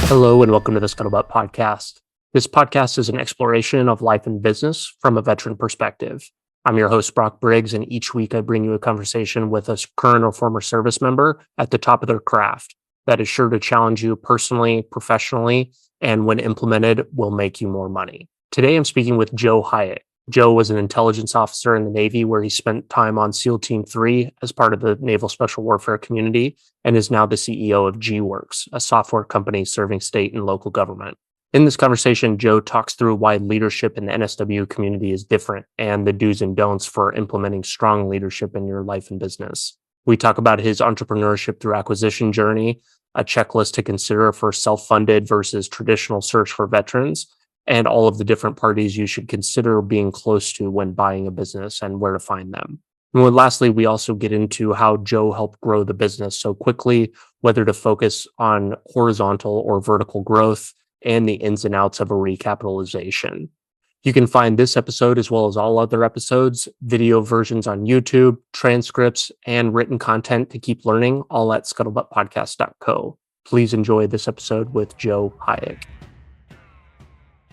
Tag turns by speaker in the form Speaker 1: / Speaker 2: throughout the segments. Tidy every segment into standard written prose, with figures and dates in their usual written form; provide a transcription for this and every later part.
Speaker 1: Hello and welcome to the Scuttlebutt podcast. This podcast is an exploration of life and business from a veteran perspective. I'm your host, Brock Briggs, and each week I bring you a conversation with a current or former service member at the top of their craft that is sure to challenge you personally, professionally, and when implemented, will make you more money. Today I'm speaking with Joe Heieck. Joe was an intelligence officer in the Navy where he spent time on SEAL Team 3 as part of the Naval Special Warfare community and is now the CEO of gWorks, a software company serving state and local government. In this conversation, Joe talks through why leadership in the NSW community is different and the do's and don'ts for implementing strong leadership in your life and business. We talk about his entrepreneurship through acquisition journey, a checklist to consider for self-funded versus traditional search for veterans, and all of the different parties you should consider being close to when buying a business and where to find them. And lastly, we also get into how Joe helped grow the business so quickly, whether to focus on horizontal or vertical growth, and the ins and outs of a recapitalization. You can find this episode as well as all other episodes, video versions on YouTube, transcripts, and written content to keep learning, all at scuttlebuttpodcast.co. Please enjoy this episode with Joe Heieck.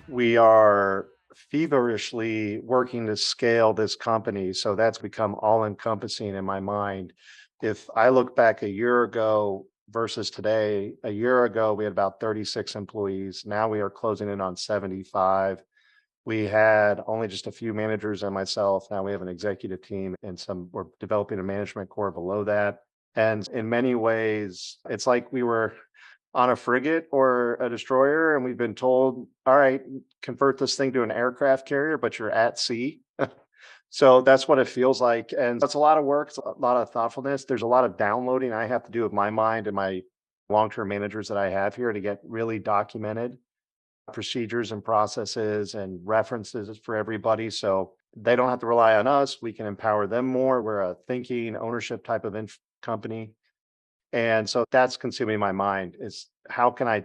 Speaker 2: We are feverishly working to scale this company. So that's become all encompassing in my mind. If I look back a year ago versus today, a year ago, we had about 36 employees. Now we are closing in on 75. We had only just a few managers and myself. Now we have an executive team and we're developing a management core below that. And in many ways, it's like we were on a frigate or a destroyer, and we've been told, all right, convert this thing to an aircraft carrier, but you're at sea. So that's what it feels like. And that's a lot of work, it's a lot of thoughtfulness. There's a lot of downloading I have to do with my mind and my long-term managers that I have here to get really documented procedures and processes and references for everybody. So they don't have to rely on us. We can empower them more. We're a thinking ownership type of company. And so that's consuming my mind is how can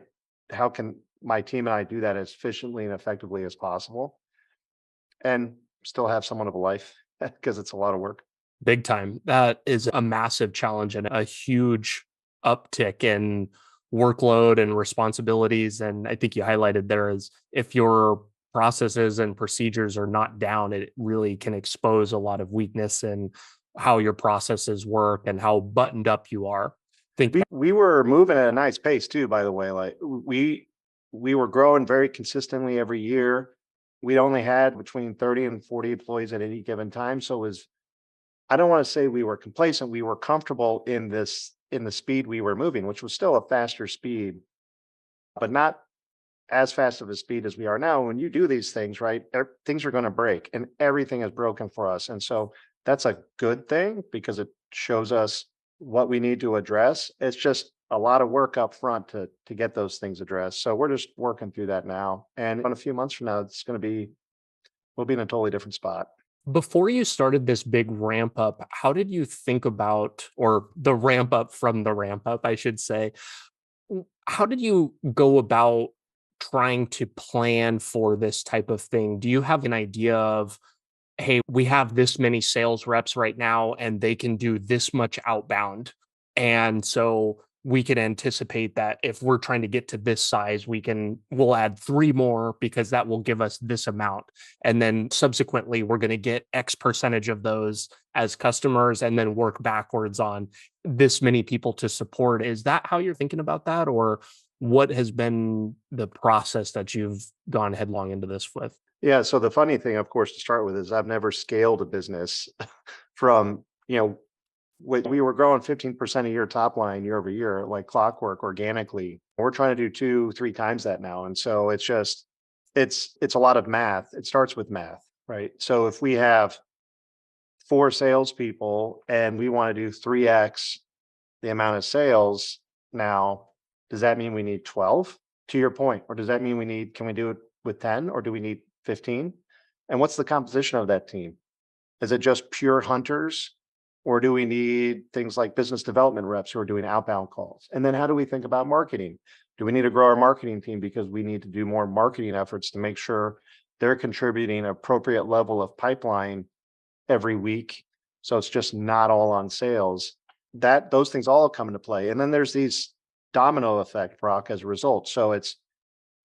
Speaker 2: my team and I do that as efficiently and effectively as possible and still have somewhat of a life because it's a lot of work.
Speaker 1: Big time. That is a massive challenge and a huge uptick in workload and responsibilities. And I think you highlighted there is if your processes and procedures are not down, it really can expose a lot of weakness in how your processes work and how buttoned up you are.
Speaker 2: We were moving at a nice pace too, by the way. Like we were growing very consistently every year. We only had between 30 and 40 employees at any given time. So it was, I don't want to say we were complacent. We were comfortable in the speed we were moving, which was still a faster speed, but not as fast of a speed as we are now. When you do these things, right, things are going to break and everything is broken for us. And so that's a good thing because it shows us what we need to address. It's just a lot of work up front to get those things addressed. So we're just working through that now. And in a few months from now, we'll be in a totally different spot.
Speaker 1: Before you started this big ramp up, how did you think about, or the ramp up from the ramp up, I should say, how did you go about trying to plan for this type of thing? Do you have an idea of, hey, we have this many sales reps right now and they can do this much outbound. And so we can anticipate that if we're trying to get to this size, we'll add 3 more because that will give us this amount. And then subsequently, we're going to get X percentage of those as customers and then work backwards on this many people to support. Is that how you're thinking about that? Or what has been the process that you've gone headlong into this with?
Speaker 2: Yeah. So the funny thing, of course, to start with is I've never scaled a business from, we were growing 15% a year top line year over year, like clockwork organically. We're trying to do 2, 3 times that now. And so it's a lot of math. It starts with math, right? So if we have 4 salespeople and we want to do 3x the amount of sales now, does that mean we need 12 to your point? Or does that mean can we do it with 10 or do we need 15? And what's the composition of that team? Is it just pure hunters? Or do we need things like business development reps who are doing outbound calls? And then how do we think about marketing? Do we need to grow our marketing team because we need to do more marketing efforts to make sure they're contributing an appropriate level of pipeline every week? So it's just not all on sales. Those things all come into play. And then there's these domino effect, Brock, as a result. So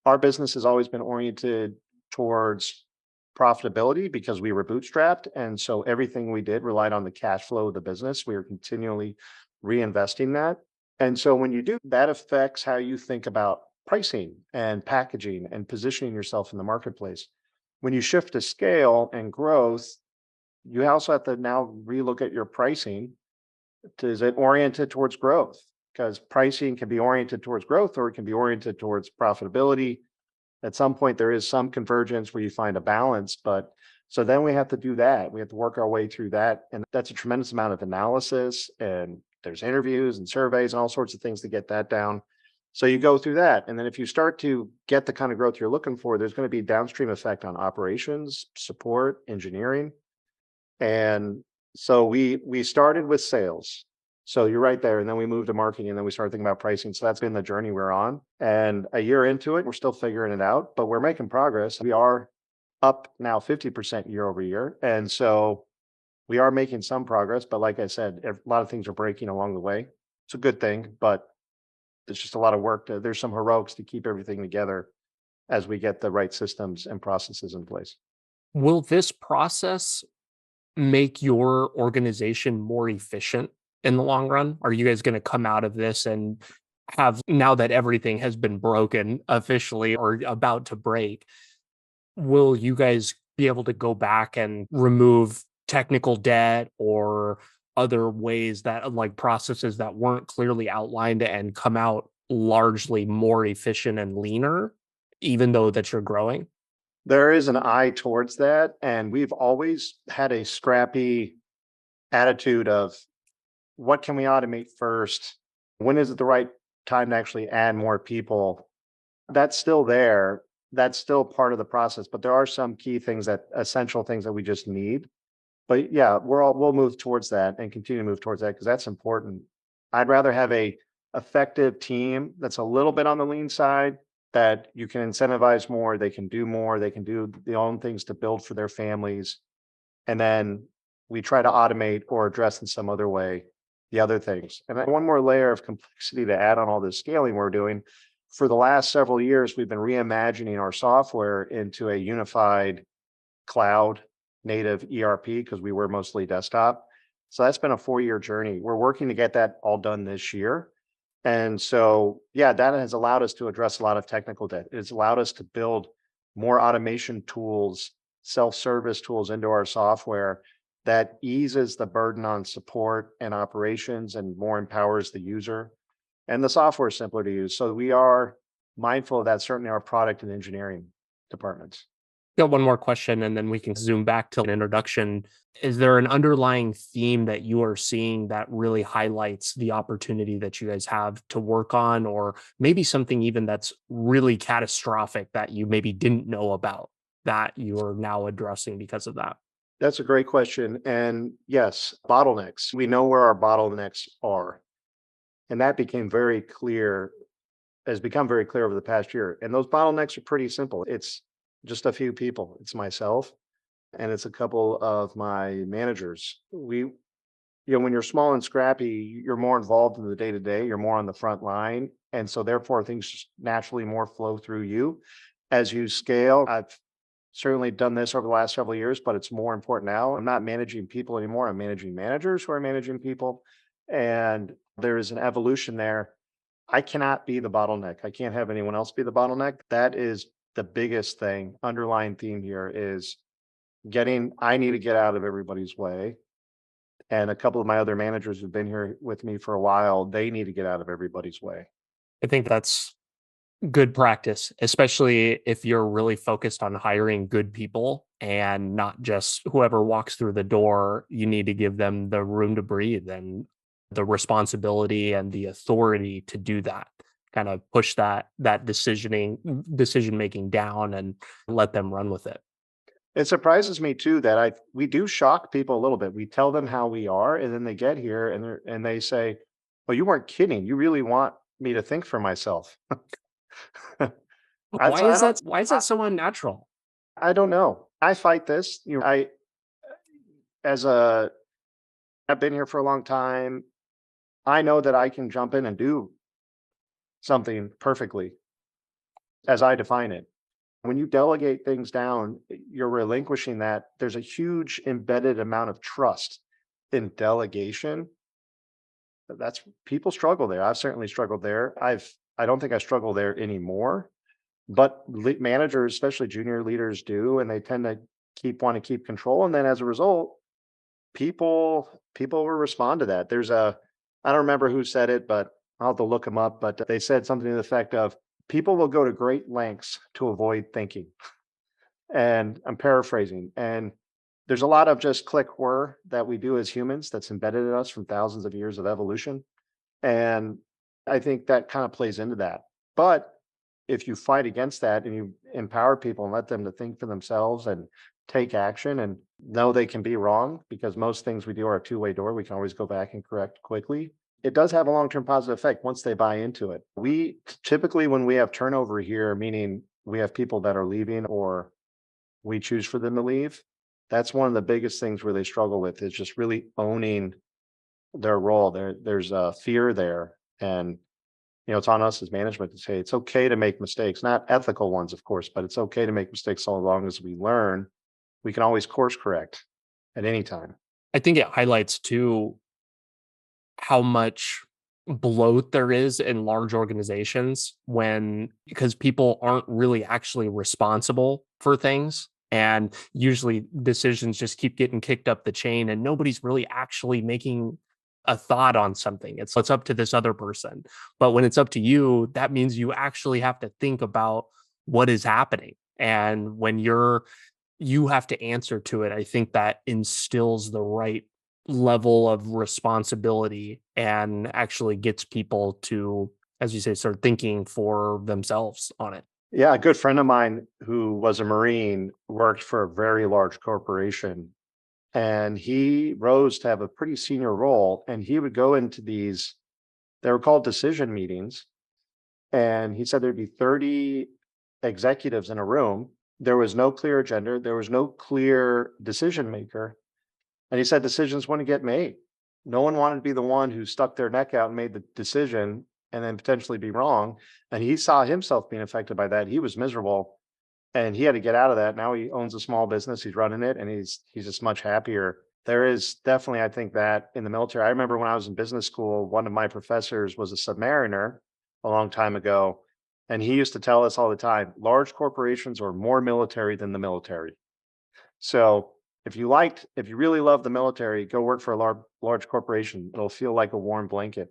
Speaker 2: our business has always been oriented towards profitability because we were bootstrapped. And so everything we did relied on the cash flow of the business. We were continually reinvesting that. And so when you do, that affects how you think about pricing and packaging and positioning yourself in the marketplace. When you shift to scale and growth, you also have to now relook at your pricing. Is it oriented towards growth? Because pricing can be oriented towards growth or it can be oriented towards profitability. At some point, there is some convergence where you find a balance, but so then we have to do that. We have to work our way through that. And that's a tremendous amount of analysis, and there's interviews and surveys and all sorts of things to get that down. So you go through that. And then if you start to get the kind of growth you're looking for, there's going to be downstream effect on operations, support, engineering. And so we started with sales. So you're right there. And then we moved to marketing and then we started thinking about pricing. So that's been the journey we're on. And a year into it, we're still figuring it out, but we're making progress. We are up now 50% year over year. And so we are making some progress. But like I said, a lot of things are breaking along the way. It's a good thing, but there's just a lot of work. There's some heroics to keep everything together as we get the right systems and processes in place.
Speaker 1: Will this process make your organization more efficient in the long run? Are you guys going to come out of this and have, now that everything has been broken officially or about to break, will you guys be able to go back and remove technical debt or other ways that, like, processes that weren't clearly outlined, and come out largely more efficient and leaner, even though that you're growing?
Speaker 2: There is an eye towards that, and we've always had a scrappy attitude of what can we automate first? When is it the right time to actually add more people? That's still there. That's still part of the process, but there are some key things, that essential things that we just need. But yeah, we'll move towards that and continue to move towards that because that's important. I'd rather have a effective team that's a little bit on the lean side, that you can incentivize more, they can do their own things to build for their families. And then we try to automate or address in some other way the other things. And then one more layer of complexity to add on all this scaling we're doing. For the last several years, we've been reimagining our software into a unified cloud native ERP because we were mostly desktop. So that's been a 4-year journey. We're working to get that all done this year. And so, yeah, that has allowed us to address a lot of technical debt. It's allowed us to build more automation tools, self-service tools into our software that eases the burden on support and operations and more empowers the user. And the software is simpler to use. So we are mindful of that, certainly our product and engineering departments.
Speaker 1: Got one more question and then we can zoom back to an introduction. Is there an underlying theme that you are seeing that really highlights the opportunity that you guys have to work on, or maybe something even that's really catastrophic that you maybe didn't know about that you are now addressing because of that?
Speaker 2: That's a great question. And yes, bottlenecks. We know where our bottlenecks are. And that became very clear, has become very clear over the past year. And those bottlenecks are pretty simple. It's just a few people. It's myself and it's a couple of my managers. When you're small and scrappy, you're more involved in the day to day, you're more on the front line. And so therefore things just naturally more flow through you. As you scale, I've certainly done this over the last several years, but it's more important now. I'm not managing people anymore. I'm managing managers who are managing people. And there is an evolution there. I cannot be the bottleneck. I can't have anyone else be the bottleneck. That is the biggest thing. Underlying theme here is I need to get out of everybody's way. And a couple of my other managers who've been here with me for a while, they need to get out of everybody's way.
Speaker 1: I think that's good practice, especially if you're really focused on hiring good people and not just whoever walks through the door. You need to give them the room to breathe and the responsibility and the authority to do that. Kind of push that decision making down and let them run with it.
Speaker 2: It surprises me too that we do shock people a little bit. We tell them how we are, and then they get here and they say, "Well, you weren't kidding. You really want me to think for myself." I, so I don't.
Speaker 1: Why is that so unnatural?
Speaker 2: I don't know. I fight this. As a, I've been here for a long time. I know that I can jump in and do something perfectly as I define it. When you delegate things down, you're relinquishing that. There's a huge embedded amount of trust in delegation. That's people struggle there. I've certainly struggled there. I don't think I struggle there anymore, but managers, especially junior leaders, do, and they tend to want to keep control. And then as a result, people will respond to that. I don't remember who said it, but I'll have to look them up. But they said something to the effect of people will go to great lengths to avoid thinking. And I'm paraphrasing. And there's a lot of just click whir that we do as humans that's embedded in us from thousands of years of evolution. And I think that kind of plays into that. But if you fight against that and you empower people and let them to think for themselves and take action and know they can be wrong, because most things we do are a two-way door. We can always go back and correct quickly. It does have a long-term positive effect once they buy into it. We typically, when we have turnover here, meaning we have people that are leaving or we choose for them to leave, that's one of the biggest things where they struggle with is just really owning their role. There's a fear there. And it's on us as management to say it's okay to make mistakes, not ethical ones, of course, but it's okay to make mistakes so long as we learn. We can always course correct at any time.
Speaker 1: I think it highlights too how much bloat there is in large organizations because people aren't really actually responsible for things. And usually decisions just keep getting kicked up the chain and nobody's really actually making a thought on something. It's up to this other person. But when it's up to you, that means you actually have to think about what is happening. And when you have to answer to it, I think that instills the right level of responsibility and actually gets people to, as you say, start thinking for themselves on it.
Speaker 2: Yeah, a good friend of mine who was a Marine worked for a very large corporation and he rose to have a pretty senior role. And he would go into these, they were called decision meetings. And he said there'd be 30 executives in a room. There was no clear agenda, there was no clear decision maker. And he said decisions wouldn't get made. No one wanted to be the one who stuck their neck out and made the decision and then potentially be wrong. And he saw himself being affected by that. He was miserable and he had to get out of that. Now he owns a small business, he's running it, and he's just much happier. There is definitely, I think, that in the military. I remember when I was in business school, one of my professors was a submariner a long time ago. And he used to tell us all the time, large corporations are more military than the military. So if you really love the military, go work for a large corporation. It'll feel like a warm blanket.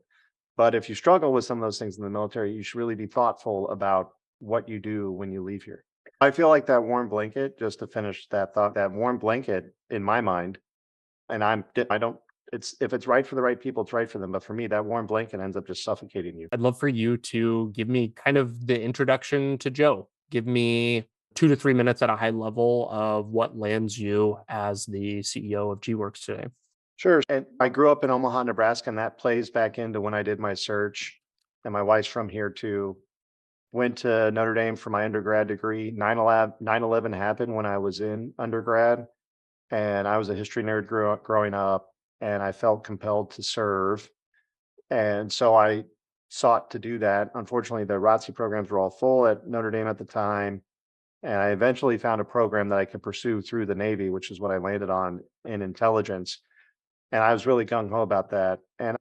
Speaker 2: But if you struggle with some of those things in the military, you should really be thoughtful about what you do when you leave here. I feel like that warm blanket, just to finish that thought, that warm blanket in my mind, and I don't, it's if it's right for the right people, it's right for them. But for me, that warm blanket ends up just suffocating you.
Speaker 1: I'd love for you to give me kind of the introduction to Joe. Give me 2 to 3 minutes at a high level of what lands you as the CEO of gWorks today.
Speaker 2: Sure. And I grew up in Omaha, Nebraska, and that plays back into when I did my search. And my wife's from here too. Went to Notre Dame for my undergrad degree. 9/11 happened when I was in undergrad, and I was a history nerd growing up, and I felt compelled to serve. And so I sought to do that. Unfortunately, the ROTC programs were all full at Notre Dame at the time. And I eventually found a program that I could pursue through the Navy, which is what I landed on in intelligence. And I was really gung ho about that. And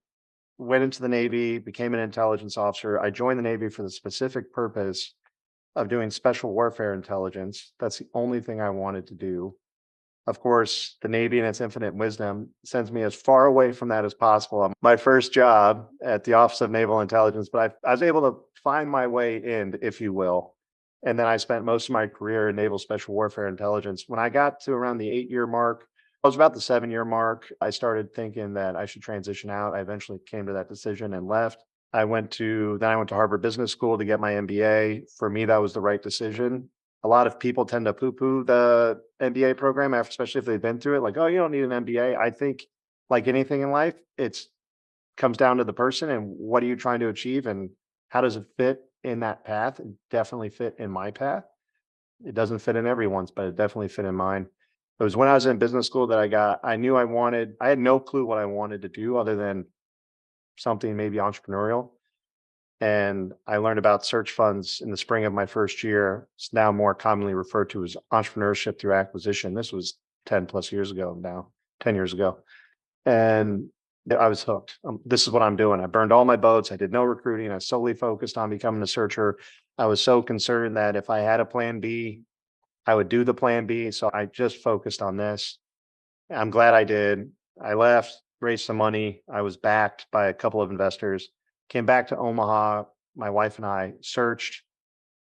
Speaker 2: went into the Navy, became an intelligence officer. I joined the Navy for the specific purpose of doing special warfare intelligence. That's the only thing I wanted to do. Of course, the Navy in its infinite wisdom sends me as far away from that as possible. My first job at the Office of Naval Intelligence, but I was able to find my way in, if you will. And then I spent most of my career in Naval Special Warfare Intelligence. When I got to around the 8-year mark, I was about the 7-year mark, I started thinking that I should transition out. I eventually came to that decision and left. I went to Harvard Business School to get my MBA. For me, that was the right decision. A lot of people tend to poo-poo the MBA program, especially if they've been through it. Like, oh, you don't need an MBA. I think, like anything in life, it's comes down to the person and what are you trying to achieve and how does it fit in that path? It definitely fit in my path. It doesn't fit in everyone's, but it definitely fit in mine. It was when I was in business school that I had no clue what I wanted to do other than something maybe entrepreneurial. And I learned about search funds in the spring of my first year. It's now more commonly referred to as entrepreneurship through acquisition. This was 10 plus years ago now, 10 years ago. And I was hooked. This is what I'm doing. I burned all my boats. I did no recruiting. I solely focused on becoming a searcher. I was so concerned that if I had a plan B, I would do the plan B. So I just focused on this. I'm glad I did. I left, raised some money. I was backed by a couple of investors, came back to Omaha. My wife and I searched,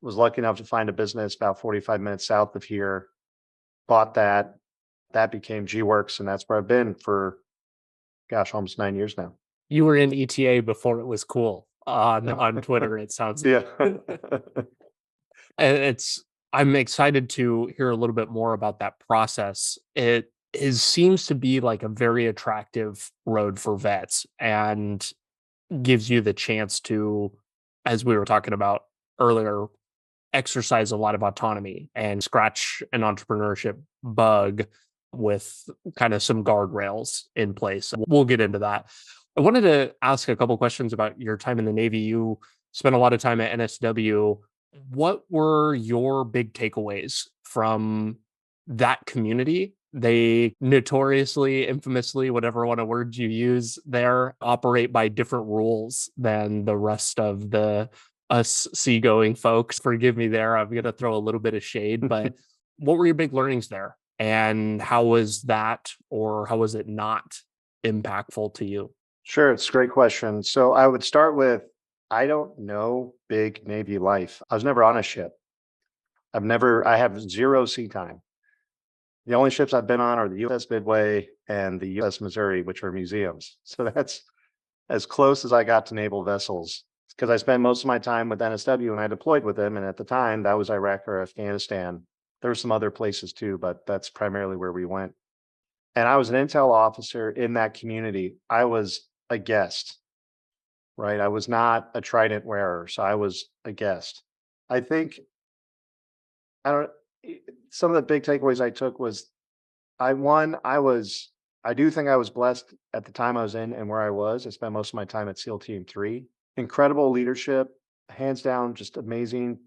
Speaker 2: was lucky enough to find a business about 45 minutes south of here, bought that. That became gWorks. And that's where I've been for, gosh, almost 9 years now.
Speaker 1: You were in ETA before it was cool on Twitter, it sounds.
Speaker 2: Yeah.
Speaker 1: And I'm excited to hear a little bit more about that process. Seems to be like a very attractive road for vets and gives you the chance to, as we were talking about earlier, exercise a lot of autonomy and scratch an entrepreneurship bug with kind of some guardrails in place. We'll get into that. I wanted to ask a couple questions about your time in the Navy. You spent a lot of time at NSW. What were your big takeaways from that community? They notoriously, infamously, whatever one of words you use there, operate by different rules than the rest of the us seagoing folks. Forgive me there. I'm going to throw a little bit of shade, but what were your big learnings there? And how was that, or how was it not impactful to you?
Speaker 2: Sure, it's a great question. So I would start with, I don't know big Navy life. I was never on a ship. I have zero sea time. The only ships I've been on are the USS Midway and the USS Missouri, which are museums. So that's as close as I got to naval vessels, because I spent most of my time with NSW and I deployed with them. And at the time, that was Iraq or Afghanistan. There were some other places too, but that's primarily where we went. And I was an intel officer in that community. I was a guest, right? I was not a trident wearer, so I was a guest. I think I don't. Some of the big takeaways I took was I do think I was blessed at the time I was in and where I was. I spent most of my time at SEAL Team 3. Incredible leadership, hands down, just amazing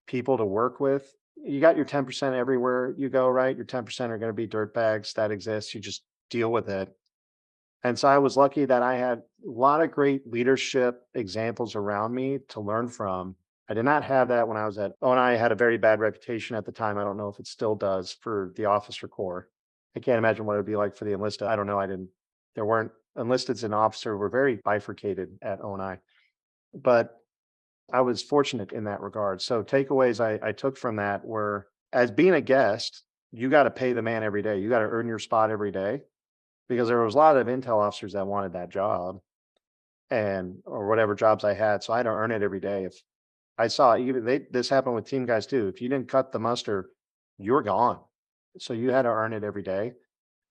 Speaker 2: people to work with. You got your 10% everywhere you go, right? Your 10% are going to be dirtbags. That exists. You just deal with it. And so I was lucky that I had a lot of great leadership examples around me to learn from. I did not have that when I was at ONI. I had a very bad reputation at the time. I don't know if it still does for the officer corps. I can't imagine what it would be like for the enlisted. I don't know. There weren't enlisteds and officer were very bifurcated at ONI, but I was fortunate in that regard. So takeaways I took from that were, as being a guest, you got to pay the man every day. You got to earn your spot every day, because there was a lot of intel officers that wanted that job or whatever jobs I had. So I had to earn it every day. If I saw this happened with team guys too. If you didn't cut the muster, you were gone. So you had to earn it every day.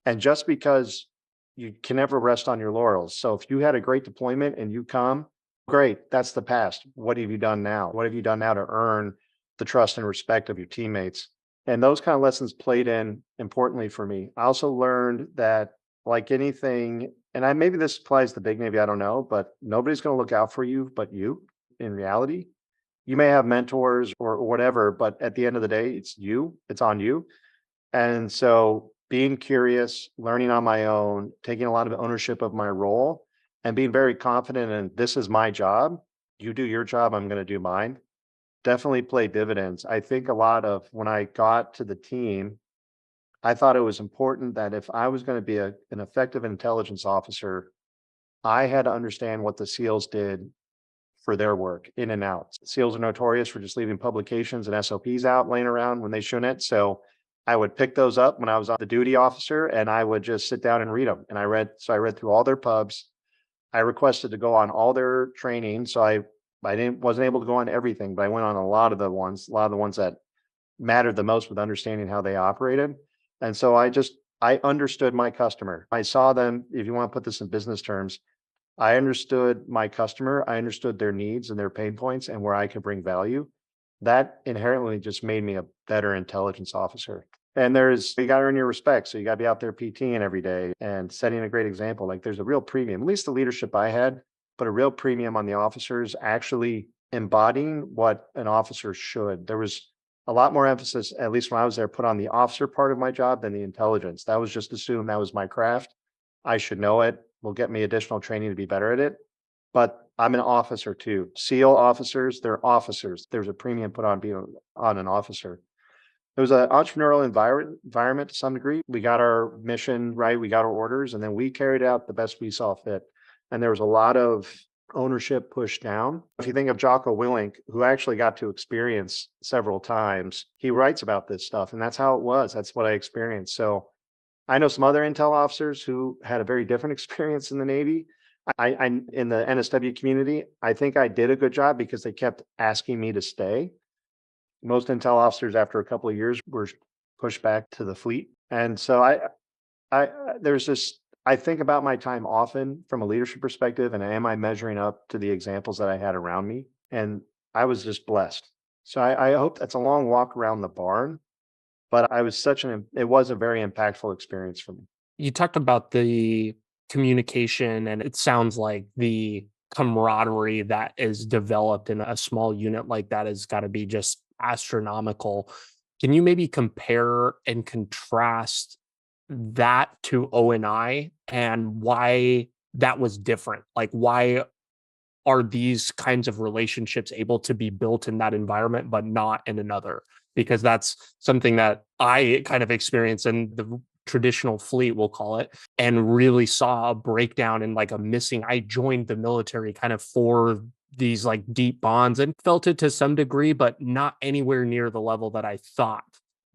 Speaker 2: And just because you can never rest on your laurels. So if you had a great deployment and you come, great, that's the past. What have you done now? What have you done now to earn the trust and respect of your teammates? And those kind of lessons played in importantly for me. I also learned that, like anything, and maybe this applies to big Navy, I don't know, but nobody's going to look out for you but you in reality. You may have mentors or whatever, but at the end of the day, it's on you. And so being curious, learning on my own, taking a lot of ownership of my role, and being very confident in, this is my job. You do your job, I'm going to do mine. Definitely play dividends. I think a lot of when I got to the team, I thought it was important that if I was going to be an effective intelligence officer, I had to understand what the SEALs did for their work in and out. SEALs are notorious for just leaving publications and SOPs out laying around when they shouldn't. So I would pick those up when I was on the duty officer, and I would just sit down and read them. And I read through all their pubs. I requested to go on all their training. So I wasn't able to go on everything, but I went on a lot of the ones that mattered the most with understanding how they operated. And so I understood my customer. I saw them, if you want to put this in business terms, I understood my customer. I understood their needs and their pain points and where I could bring value. That inherently just made me a better intelligence officer. And you got to earn your respect. So you got to be out there PTing every day and setting a great example. Like there's a real premium, at least the leadership I had put a real premium on the officers actually embodying what an officer should. There was a lot more emphasis, at least when I was there, put on the officer part of my job than the intelligence. That was just assumed that was my craft. I should know it. Will get me additional training to be better at it. But I'm an officer too. SEAL officers, they're officers. There's a premium put on being on an officer. It was an entrepreneurial environment to some degree. We got our mission right, we got our orders, and then we carried out the best we saw fit. And there was a lot of ownership pushed down. If you think of Jocko Willink, who I actually got to experience several times, he writes about this stuff, and that's how it was. That's what I experienced. So I know some other intel officers who had a very different experience in the Navy. I in the NSW community, I think I did a good job because they kept asking me to stay. Most intel officers after a couple of years were pushed back to the fleet. And so I there's this I think about my time often from a leadership perspective, and am I measuring up to the examples that I had around me? And I was just blessed. So I hope that's a long walk around the barn, but I was it was a very impactful experience for me.
Speaker 1: You talked about the communication, and it sounds like the camaraderie that is developed in a small unit like that has got to be just astronomical. Can you maybe compare and contrast that to ONI and why that was different? Like, why are these kinds of relationships able to be built in that environment, but not in another? Because that's something that I kind of experienced in the traditional fleet, we'll call it, and really saw a breakdown in like a missing. I joined the military kind of for these like deep bonds and felt it to some degree, but not anywhere near the level that I thought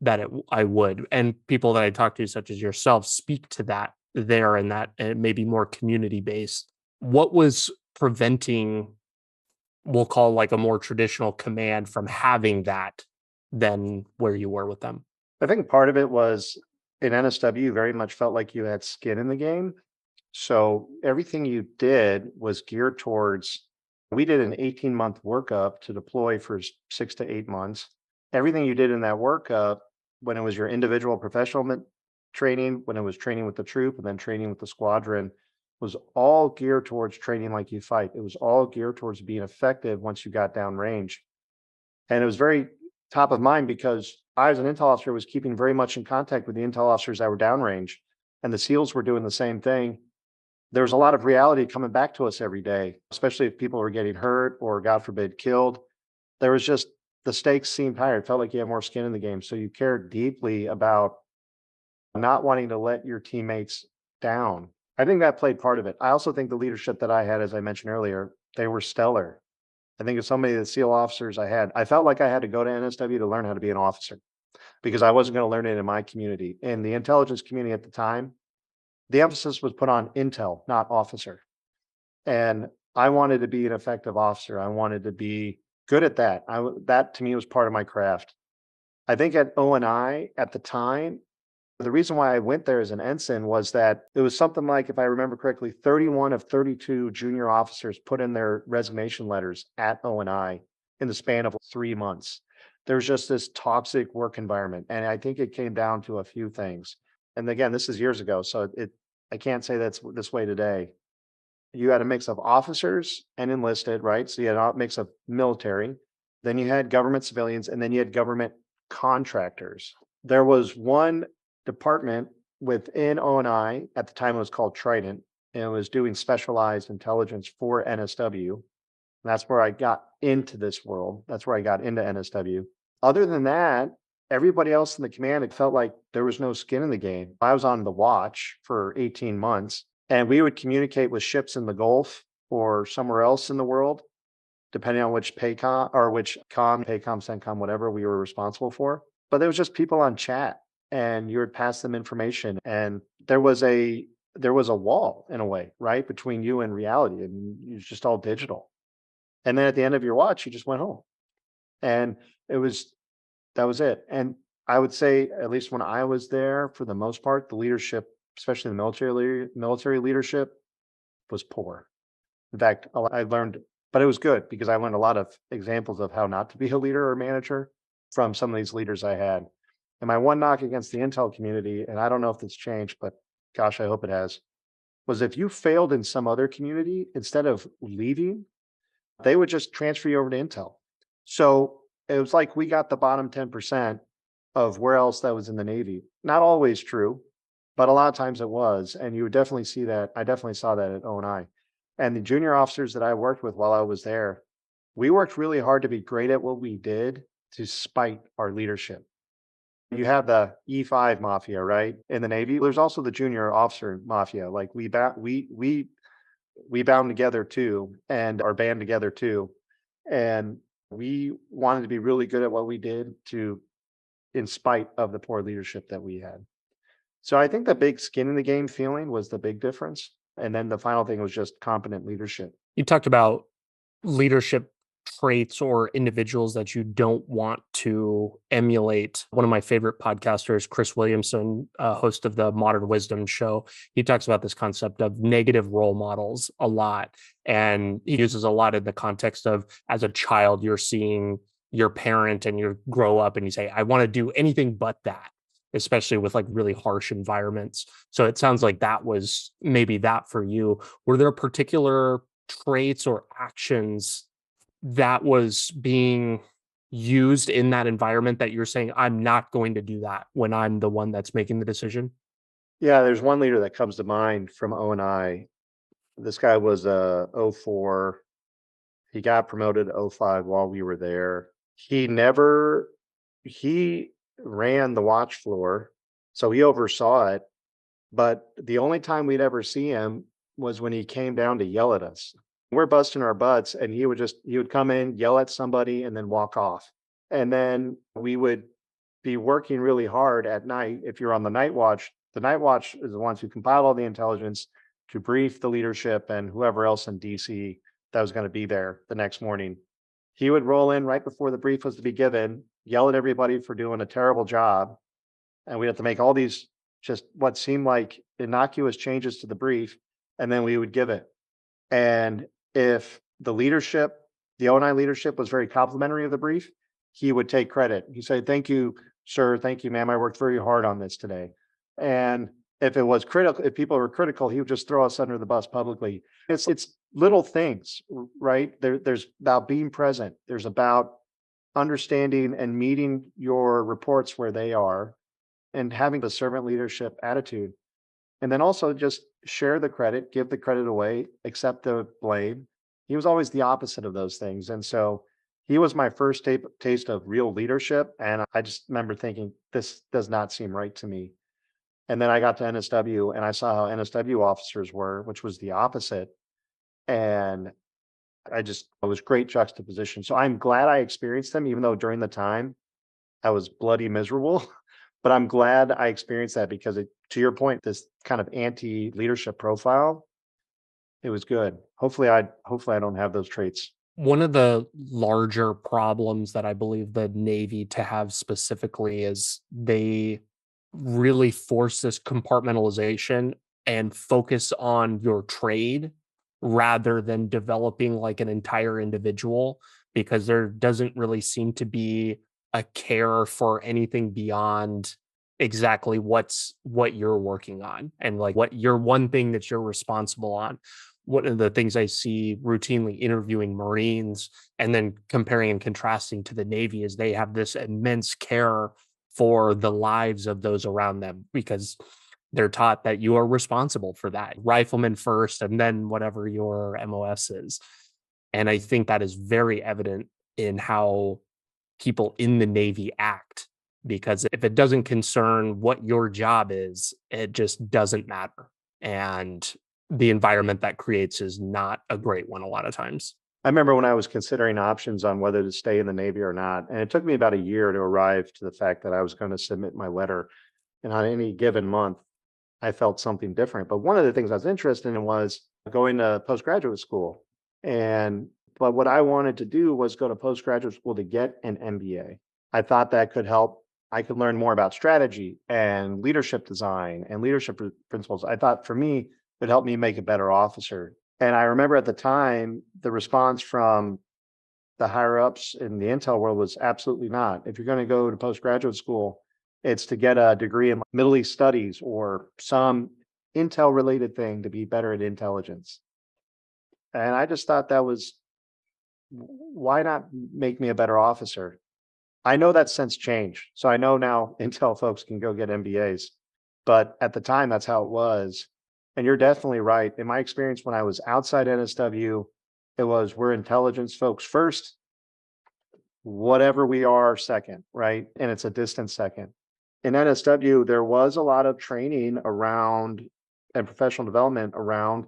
Speaker 1: that I would. And people that I talk to, such as yourself, speak to that there, and that maybe more community based. What was preventing, we'll call like a more traditional command, from having that than where you were with them?
Speaker 2: I think part of it was in NSW, you very much felt like you had skin in the game. So everything you did was geared towards, we did an 18-month workup to deploy for 6 to 8 months. Everything you did in that workup, when it was your individual professional training, when it was training with the troop, and then training with the squadron, was all geared towards training like you fight. It was all geared towards being effective once you got down range. And it was very top of mind because I, as an intel officer, was keeping very much in contact with the intel officers that were downrange, and the SEALs were doing the same thing. There was a lot of reality coming back to us every day, especially if people were getting hurt or, God forbid, killed. There was just, the stakes seemed higher. It felt like you had more skin in the game. So you cared deeply about not wanting to let your teammates down. I think that played part of it. I also think the leadership that I had, as I mentioned earlier, they were stellar. I think of so many of the SEAL officers I felt like I had to go to NSW to learn how to be an officer because I wasn't going to learn it in my community. In the intelligence community at the time, the emphasis was put on intel, not officer. And I wanted to be an effective officer. I wanted to be good at that. That to me was part of my craft. I think at ONI at the time, the reason why I went there as an ensign was that it was something like, if I remember correctly, 31 of 32 junior officers put in their resignation letters at ONI in the span of 3 months. There's just this toxic work environment. And I think it came down to a few things. And again, this is years ago, so I can't say that's this way today. You had a mix of officers and enlisted, right? So you had a mix of military, then you had government civilians, and then you had government contractors. There was one department within ONI, at the time it was called Trident, and it was doing specialized intelligence for NSW. That's where I got into this world. That's where I got into NSW. Other than that, everybody else in the command, it felt like there was no skin in the game. I was on the watch for 18 months, and we would communicate with ships in the Gulf or somewhere else in the world, depending on which PACOM or which PACOM, CENTCOM, whatever we were responsible for. But there was just people on chat, and you would pass them information, and there was a wall in a way, right, between you and reality, and it was just all digital. And then at the end of your watch, you just went home, and that was it. And I would say, at least when I was there, for the most part, the leadership, especially the military leadership, was poor. In fact, I learned, but it was good because I learned a lot of examples of how not to be a leader or manager from some of these leaders I had. And my one knock against the intel community, and I don't know if it's changed, but gosh, I hope it has. was if you failed in some other community, instead of leaving, they would just transfer you over to Intel. So it was like we got the bottom 10% of where else that was in the Navy. Not always true, but a lot of times it was. And you would definitely see that. I definitely saw that at O&I. And the junior officers that I worked with while I was there, we worked really hard to be great at what we did despite our leadership. You have the E5 mafia, right? In the Navy. There's also the junior officer mafia. Like we bound together too and are band together too. And we wanted to be really good at what we did to in spite of the poor leadership that we had. So I think the big skin in the game feeling was the big difference. And then the final thing was just competent leadership.
Speaker 1: You talked about leadership traits or individuals that you don't want to emulate. One of my favorite podcasters, Chris Williamson, host of the Modern Wisdom show, he talks about this concept of negative role models a lot. And he uses a lot in the context of as a child, you're seeing your parent and you grow up and you say, I want to do anything but that, especially with like really harsh environments. So it sounds like that was maybe that for you. Were there particular traits or actions that was being used in that environment that you're saying, I'm not going to do that when I'm the one that's making the decision?
Speaker 2: Yeah, there's one leader that comes to mind from O&I. This guy was '04. He got promoted '05 while we were there. He ran the watch floor, so he oversaw it. But the only time we'd ever see him was when he came down to yell at us. We're busting our butts, and he would come in, yell at somebody, and then walk off. And then we would be working really hard at night. If you're on the night watch is the ones who compile all the intelligence to brief the leadership and whoever else in DC that was going to be there the next morning. He would roll in right before the brief was to be given, yell at everybody for doing a terrible job, and we had to make all these just what seemed like innocuous changes to the brief, and then we would give it. And if the O&I leadership was very complimentary of the brief, he would take credit. He said, "Thank you, sir. Thank you, ma'am. I worked very hard on this today." And if people were critical, he would just throw us under the bus publicly. It's little things, right? There's about being present. There's about understanding and meeting your reports where they are and having a servant leadership attitude. And then also just share the credit, give the credit away, accept the blame. He was always the opposite of those things. And so he was my first taste of real leadership. And I just remember thinking, this does not seem right to me. And then I got to NSW and I saw how NSW officers were, which was the opposite. And it was great juxtaposition. So I'm glad I experienced them, even though during the time I was bloody miserable. But I'm glad I experienced that because to your point, this kind of anti-leadership profile, it was good. Hopefully I don't have those traits.
Speaker 1: One of the larger problems that I believe the Navy to have specifically is they really force this compartmentalization and focus on your trade rather than developing like an entire individual, because there doesn't really seem to be a care for anything beyond exactly what you're working on and like what your one thing that you're responsible on. One of the things I see routinely interviewing Marines and then comparing and contrasting to the Navy is they have this immense care for the lives of those around them because they're taught that you are responsible for that. Rifleman first, and then whatever your MOS is. And I think that is very evident in how people in the Navy act, because if it doesn't concern what your job is, it just doesn't matter. And the environment that creates is not a great one a lot of times.
Speaker 2: I remember when I was considering options on whether to stay in the Navy or not, and it took me about a year to arrive to the fact that I was going to submit my letter. And on any given month, I felt something different. But one of the things I was interested in was going to postgraduate school. But what I wanted to do was go to postgraduate school to get an MBA. I thought that could help. I could learn more about strategy and leadership design and leadership principles. I thought for me, it would help me make a better officer. And I remember at the time, the response from the higher ups in the intel world was absolutely not. If you're going to go to postgraduate school, it's to get a degree in Middle East studies or some intel related thing to be better at intelligence. And I just thought that was, why not make me a better officer? I know that's since changed. So I know now intel folks can go get MBAs, but at the time, that's how it was. And you're definitely right. In my experience, when I was outside NSW, it was we're intelligence folks first, whatever we are second, right? And it's a distant second. In NSW, there was a lot of training around and professional development around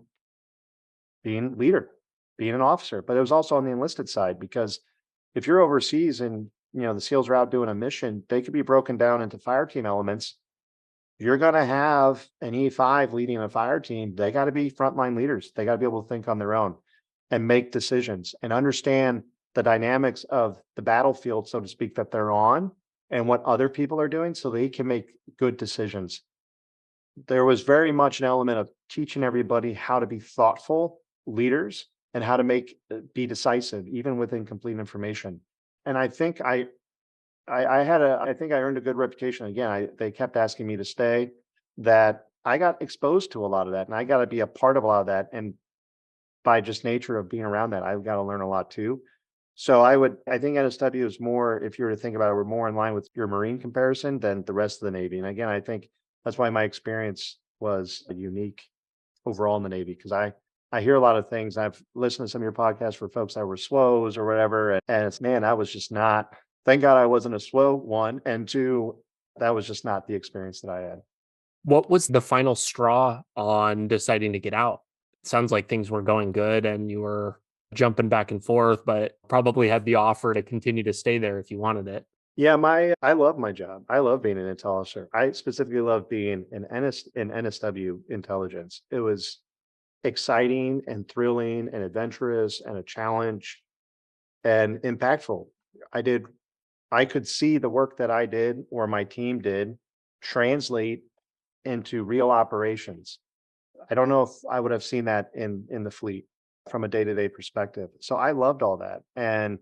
Speaker 2: being leader, being an officer, but it was also on the enlisted side because if you're overseas and the SEALs are out doing a mission, they could be broken down into fire team elements. You're going to have an E5 leading a fire team. They got to be frontline leaders. They got to be able to think on their own and make decisions and understand the dynamics of the battlefield, so to speak, that they're on and what other people are doing so they can make good decisions. There was very much an element of teaching everybody how to be thoughtful leaders and how to be decisive, even with incomplete information. And I think I think I earned a good reputation. Again, they kept asking me to stay, that I got exposed to a lot of that and I got to be a part of a lot of that. And by just nature of being around that, I've got to learn a lot too. So I think NSW is more, if you were to think about it, we're more in line with your Marine comparison than the rest of the Navy. And again, I think that's why my experience was unique overall in the Navy, because I hear a lot of things. I've listened to some of your podcasts for folks that were SWOs or whatever. And it's, man, I was just not, thank God I wasn't a SWO, one. And two, that was just not the experience that I had.
Speaker 1: What was the final straw on deciding to get out? It sounds like things were going good and you were jumping back and forth, but probably had the offer to continue to stay there if you wanted it.
Speaker 2: Yeah, I love my job. I love being an intel officer. I specifically love being in NSW intelligence. It was exciting and thrilling and adventurous and a challenge and impactful. I could see the work that I did or my team did translate into real operations. I don't know if I would have seen that in the fleet from a day-to-day perspective. So I loved all that. And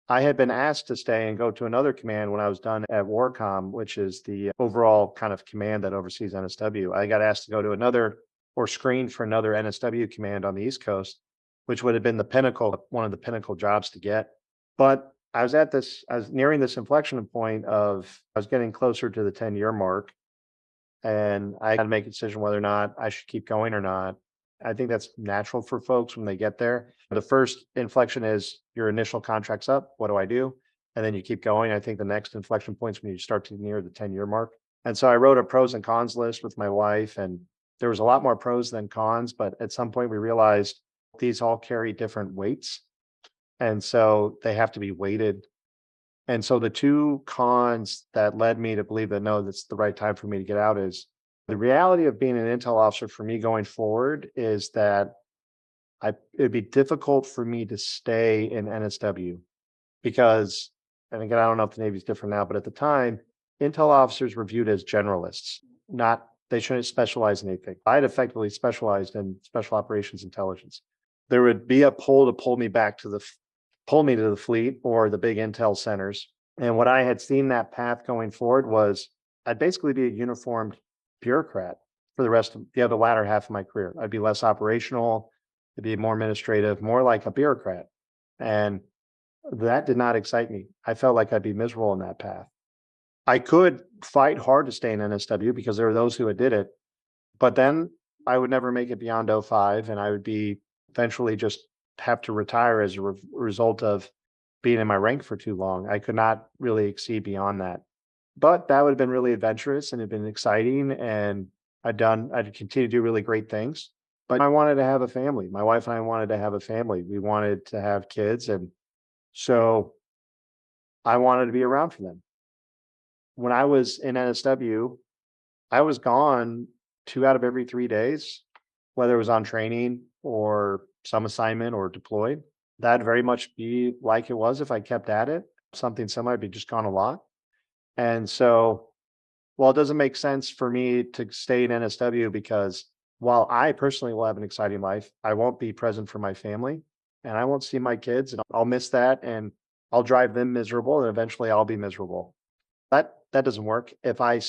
Speaker 2: I had been asked to stay and go to another command when I was done at Warcom, which is the overall kind of command that oversees NSW. I got asked to go to another or screened for another NSW command on the East Coast, which would have been one of the pinnacle jobs to get. But I was nearing this inflection point of, I was getting closer to the 10-year mark. And I had to make a decision whether or not I should keep going or not. I think that's natural for folks when they get there. The first inflection is your initial contract's up. What do I do? And then you keep going. I think the next inflection point is when you start to near the 10-year mark. And so I wrote a pros and cons list with my wife, and there was a lot more pros than cons. But at some point, we realized these all carry different weights. And so they have to be weighted. And so the two cons that led me to believe that, no, that's the right time for me to get out is the reality of being an intel officer for me going forward is that it'd be difficult for me to stay in NSW because, and again, I don't know if the Navy's different now, but at the time, intel officers were viewed as generalists, they shouldn't specialize in anything. I had effectively specialized in special operations intelligence. There would be a pull to pull me to the fleet or the big intel centers. And what I had seen that path going forward was I'd basically be a uniformed bureaucrat for the latter half of my career. I'd be less operational, it'd be more administrative, more like a bureaucrat. And that did not excite me. I felt like I'd be miserable in that path. I could fight hard to stay in NSW because there were those who had did it, but then I would never make it beyond 05 and I would be eventually just have to retire as a result of being in my rank for too long. I could not really exceed beyond that. But that would have been really adventurous and it'd been exciting. And I'd continue to do really great things. But I wanted to have a family. My wife and I wanted to have a family. We wanted to have kids. And so I wanted to be around for them. When I was in NSW, I was gone 2 out of every 3 days, whether it was on training or some assignment or deployed. That'd very much be like it was if I kept at it. Something similar, I'd be just gone a lot. And so, while it doesn't make sense for me to stay in NSW because while I personally will have an exciting life, I won't be present for my family and I won't see my kids and I'll miss that and I'll drive them miserable and eventually I'll be miserable. That doesn't work. If I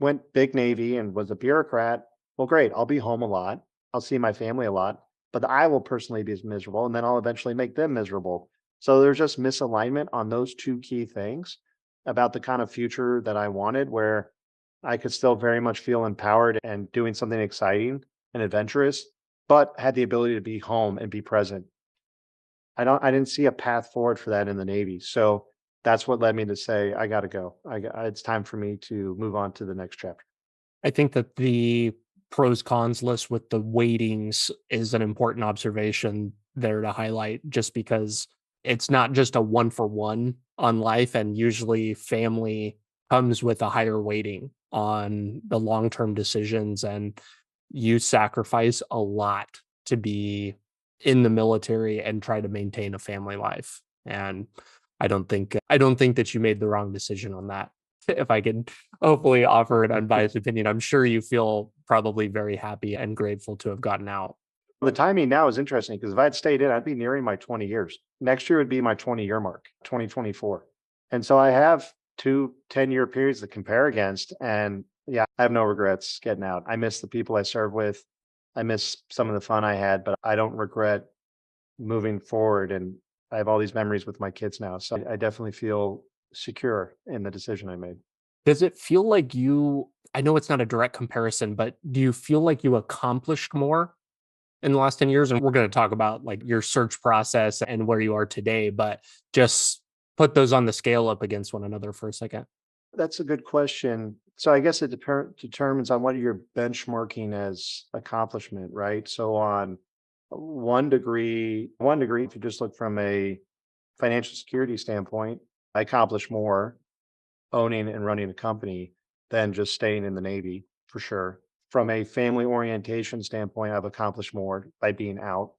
Speaker 2: went big Navy and was a bureaucrat Well, great. I'll be home a lot. I'll see my family a lot, but I will personally be miserable and then I'll eventually make them miserable. So there's just misalignment on those two key things about the kind of future that I wanted, where I could still very much feel empowered and doing something exciting and adventurous, but had the ability to be home and be present. I didn't see a path forward for that in the Navy. So that's what led me to say, I got to go. It's time for me to move on to the next chapter.
Speaker 1: I think that the pros cons list with the weightings is an important observation there to highlight, just because it's not just a one for one on life. And usually family comes with a higher weighting on the long term decisions. And you sacrifice a lot to be in the military and try to maintain a family life. And I don't think that you made the wrong decision on that. If I can hopefully offer an unbiased opinion, I'm sure you feel probably very happy and grateful to have gotten out.
Speaker 2: The timing now is interesting because if I had stayed in, I'd be nearing my 20 years. Next year would be my 20-year mark, 2024. And so I have two 10-year periods to compare against. And yeah, I have no regrets getting out. I miss the people I served with. I miss some of the fun I had, but I don't regret moving forward. And I have all these memories with my kids now. So I definitely feel secure in the decision I made.
Speaker 1: Does it feel like I know it's not a direct comparison, but do you feel like you accomplished more in the last 10 years? And we're going to talk about like your search process and where you are today, but just put those on the scale up against one another for a second.
Speaker 2: That's a good question. So I guess it determines on what you're benchmarking as accomplishment, right? So on one degree, if you just look from a financial security standpoint, I accomplished more owning and running a company than just staying in the Navy for sure. From a family orientation standpoint, I've accomplished more by being out.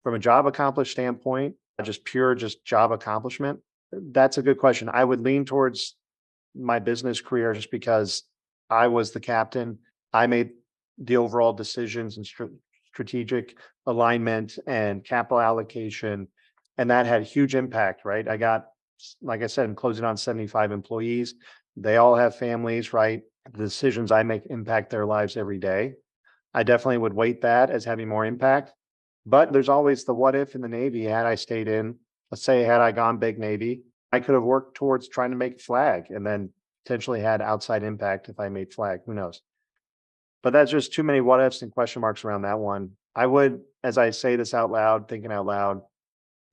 Speaker 2: From a job accomplished standpoint, just job accomplishment, that's a good question. I would lean towards my business career just because I was the captain. I made the overall decisions and strategic alignment and capital allocation, and that had huge impact, right? Like I said, I'm closing on 75 employees. They all have families, right? The decisions I make impact their lives every day. I definitely would weight that as having more impact. But there's always the what if in the Navy. Had I stayed in, let's say, had I gone big Navy, I could have worked towards trying to make flag and then potentially had outside impact if I made flag. Who knows? But that's just too many what ifs and question marks around that one. I would, as I say this out loud, thinking out loud,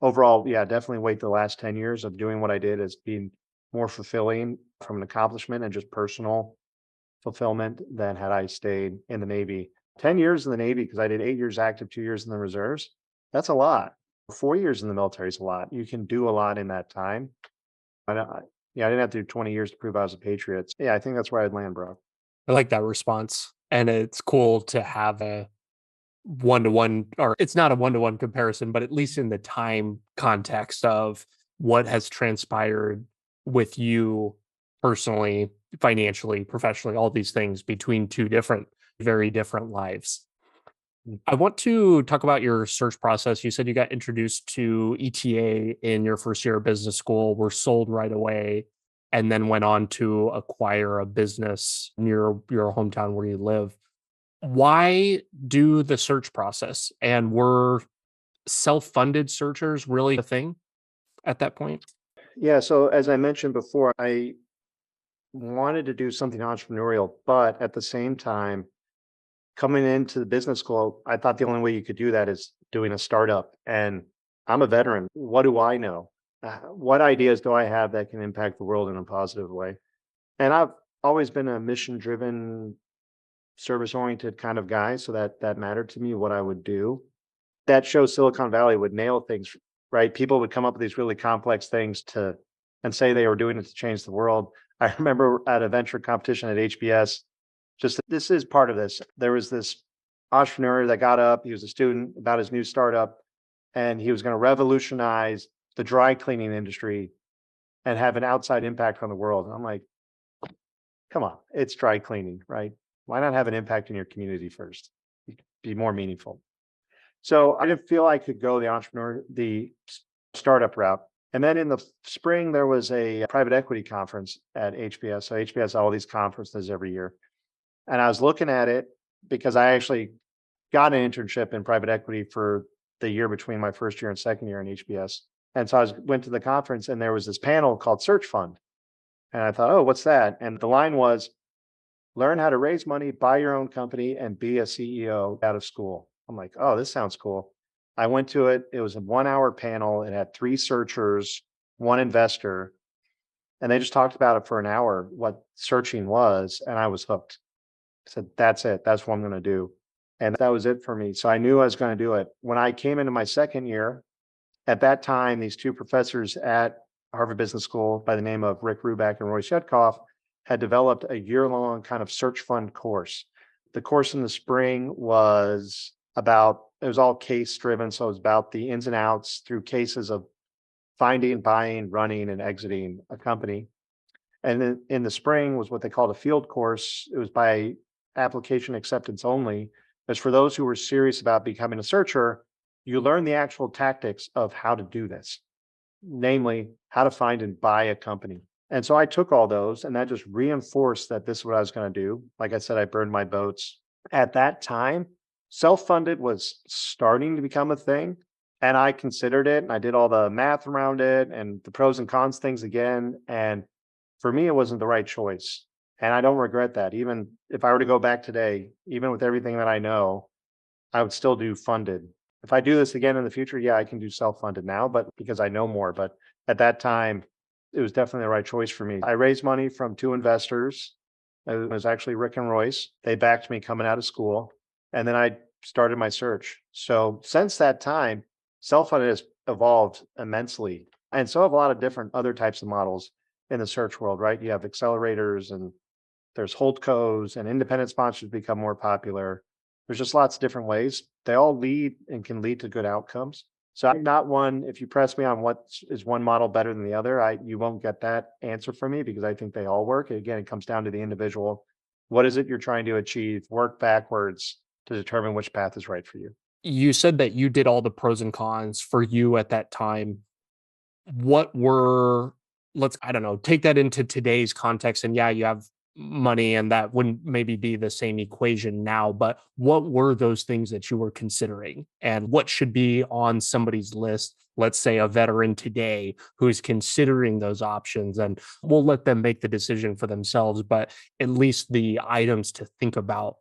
Speaker 2: overall, yeah, definitely weight the last 10 years of doing what I did as being more fulfilling from an accomplishment and just personal fulfillment than had I stayed in the Navy. 10 years in the Navy, because I did 8 years active, 2 years in the reserves. That's a lot. 4 years in the military is a lot. You can do a lot in that time. Yeah, I didn't have to do 20 years to prove I was a patriot. Yeah, I think that's where I'd land, bro.
Speaker 1: I like that response. And it's cool to have a one to one, or it's not a one to one comparison, but at least in the time context of what has transpired with you personally, financially, professionally, all these things between two very different lives. I want to talk about your search process. You said you got introduced to ETA in your first year of business school, were sold right away, and then went on to acquire a business near your hometown where you live. Why do the search process? And were self-funded searchers really a thing at that point?
Speaker 2: Yeah, so as I mentioned before, I wanted to do something entrepreneurial, but at the same time, coming into the business school, I thought the only way you could do that is doing a startup. And I'm a veteran. What do I know? What ideas do I have that can impact the world in a positive way? And I've always been a mission driven, service oriented kind of guy. So that mattered to me what I would do. That shows Silicon Valley would nail things, right? People would come up with these really complex things and say they were doing it to change the world. I remember at a venture competition at HBS, just this is part of this. There was this entrepreneur that got up, he was a student about his new startup, and he was going to revolutionize the dry cleaning industry and have an outside impact on the world. And I'm like, come on, it's dry cleaning, right? Why not have an impact in your community first? Be more meaningful. So I didn't feel I could go the startup route. And then in the spring, there was a private equity conference at HBS. So HBS has all these conferences every year. And I was looking at it because I actually got an internship in private equity for the year between my first year and second year in HBS. And so went to the conference and there was this panel called Search Fund. And I thought, oh, what's that? And the line was, learn how to raise money, buy your own company, and be a CEO out of school. I'm like, oh, this sounds cool. I went to it. It was a 1 hour panel. It had 3 searchers, 1 investor, and they just talked about it for an hour, what searching was. And I was hooked. I said, that's it. That's what I'm going to do. And that was it for me. So I knew I was going to do it. When I came into my second year, at that time, these 2 professors at Harvard Business School by the name of Rick Ruback and Roy Shetkoff had developed a year-long kind of search fund course. The course in the spring was it was all case driven. So it was about the ins and outs through cases of finding, buying, running, and exiting a company. And then in the spring was what they called a field course. It was by application acceptance only. As for those who were serious about becoming a searcher, you learn the actual tactics of how to do this, namely how to find and buy a company. And so I took all those and that just reinforced that this is what I was going to do. Like I said, I burned my boats. At that time, self-funded was starting to become a thing. And I considered it and I did all the math around it and the pros and cons things again. And for me, it wasn't the right choice. And I don't regret that. Even if I were to go back today, even with everything that I know, I would still do funded. If I do this again in the future, yeah, I can do self-funded now, but because I know more. But at that time, it was definitely the right choice for me. I raised money from 2 investors. It was actually Rick and Royce. They backed me coming out of school. And then I started my search. So since that time, self-funded has evolved immensely. And so have a lot of different other types of models in the search world, right? You have accelerators and there's holdcos and independent sponsors become more popular. There's just lots of different ways. They all lead and can lead to good outcomes. So I'm not one, if you press me on what is one model better than the other, you won't get that answer from me because I think they all work. Again, it comes down to the individual. What is it you're trying to achieve? Work backwards to determine which path is right for you.
Speaker 1: You said that you did all the pros and cons for you at that time. What were I don't know, take that into today's context, and yeah, you have money and that wouldn't maybe be the same equation now, but what were those things that you were considering? And what should be on somebody's list, let's say a veteran today who's considering those options, and we'll let them make the decision for themselves, but at least the items to think about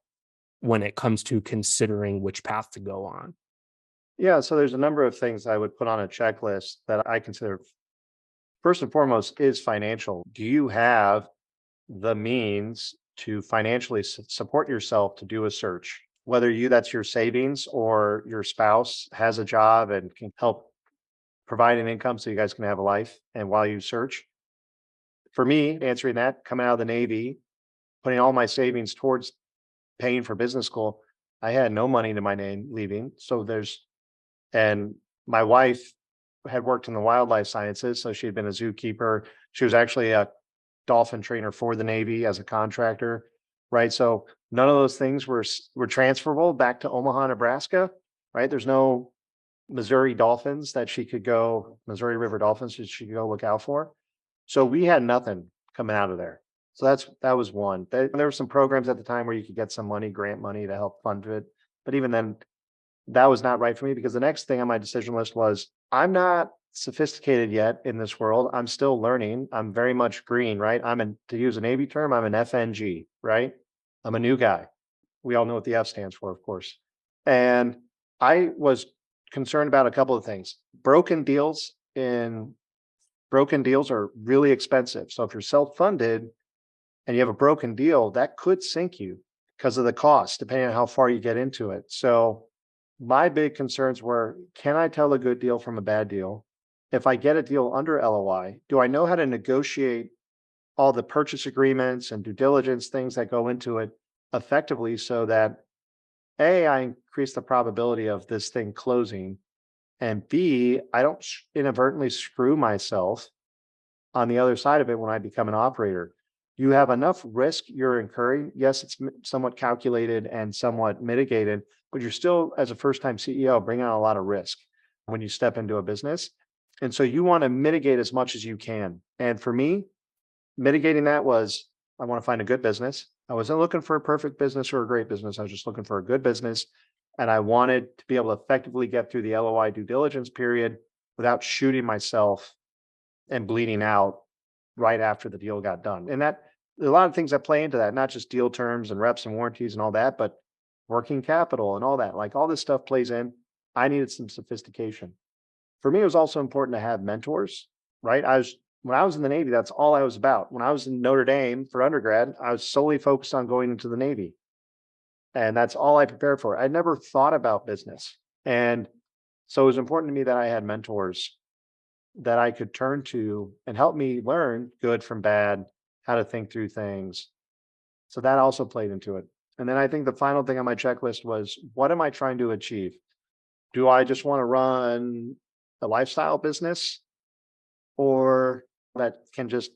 Speaker 1: when it comes to considering which path to go on.
Speaker 2: Yeah, so there's a number of things I would put on a checklist that I consider first and foremost is financial. Do you have the means to financially support yourself to do a search? Whether that's your savings or your spouse has a job and can help provide an income so you guys can have a life and while you search. For me, answering that, coming out of the Navy, putting all my savings towards paying for business school, I had no money to my name leaving. And my wife had worked in the wildlife sciences. So she had been a zookeeper. She was actually a dolphin trainer for the Navy as a contractor, right? So none of those things were transferable back to Omaha, Nebraska, right? There's no Missouri dolphins that she could go, Missouri River dolphins that she could go look out for. So we had nothing coming out of there. So that was one. There were some programs at the time where you could get some money, grant money to help fund it. But even then, that was not right for me because the next thing on my decision list was I'm not sophisticated yet in this world. I'm still learning. I'm very much green, right? To use a Navy term, I'm an FNG, right? I'm a new guy. We all know what the F stands for, of course. And I was concerned about a couple of things. Broken deals are really expensive. So if you're self-funded and you have a broken deal, that could sink you because of the cost, depending on how far you get into it. So my big concerns were, can I tell a good deal from a bad deal? If I get a deal under LOI, do I know how to negotiate all the purchase agreements and due diligence things that go into it effectively so that A, I increase the probability of this thing closing, and B, I don't inadvertently screw myself on the other side of it when I become an operator. You have enough risk you're incurring. Yes, it's somewhat calculated and somewhat mitigated, but you're still, as a first-time CEO, bringing on a lot of risk when you step into a business. And so you want to mitigate as much as you can. And for me, mitigating that was, I want to find a good business. I wasn't looking for a perfect business or a great business. I was just looking for a good business. And I wanted to be able to effectively get through the LOI due diligence period without shooting myself and bleeding out right after the deal got done. And that there are a lot of things that play into that, not just deal terms and reps and warranties and all that, but working capital and all that. Like all this stuff plays in. I needed some sophistication. For me, it was also important to have mentors, right? When I was in the Navy, that's all I was about. When I was in Notre Dame for undergrad, I was solely focused on going into the Navy. And that's all I prepared for. I never thought about business. And so it was important to me that I had mentors that I could turn to and help me learn good from bad, how to think through things. So that also played into it. And then I think the final thing on my checklist was, what am I trying to achieve? Do I just want to run a lifestyle business, or that can just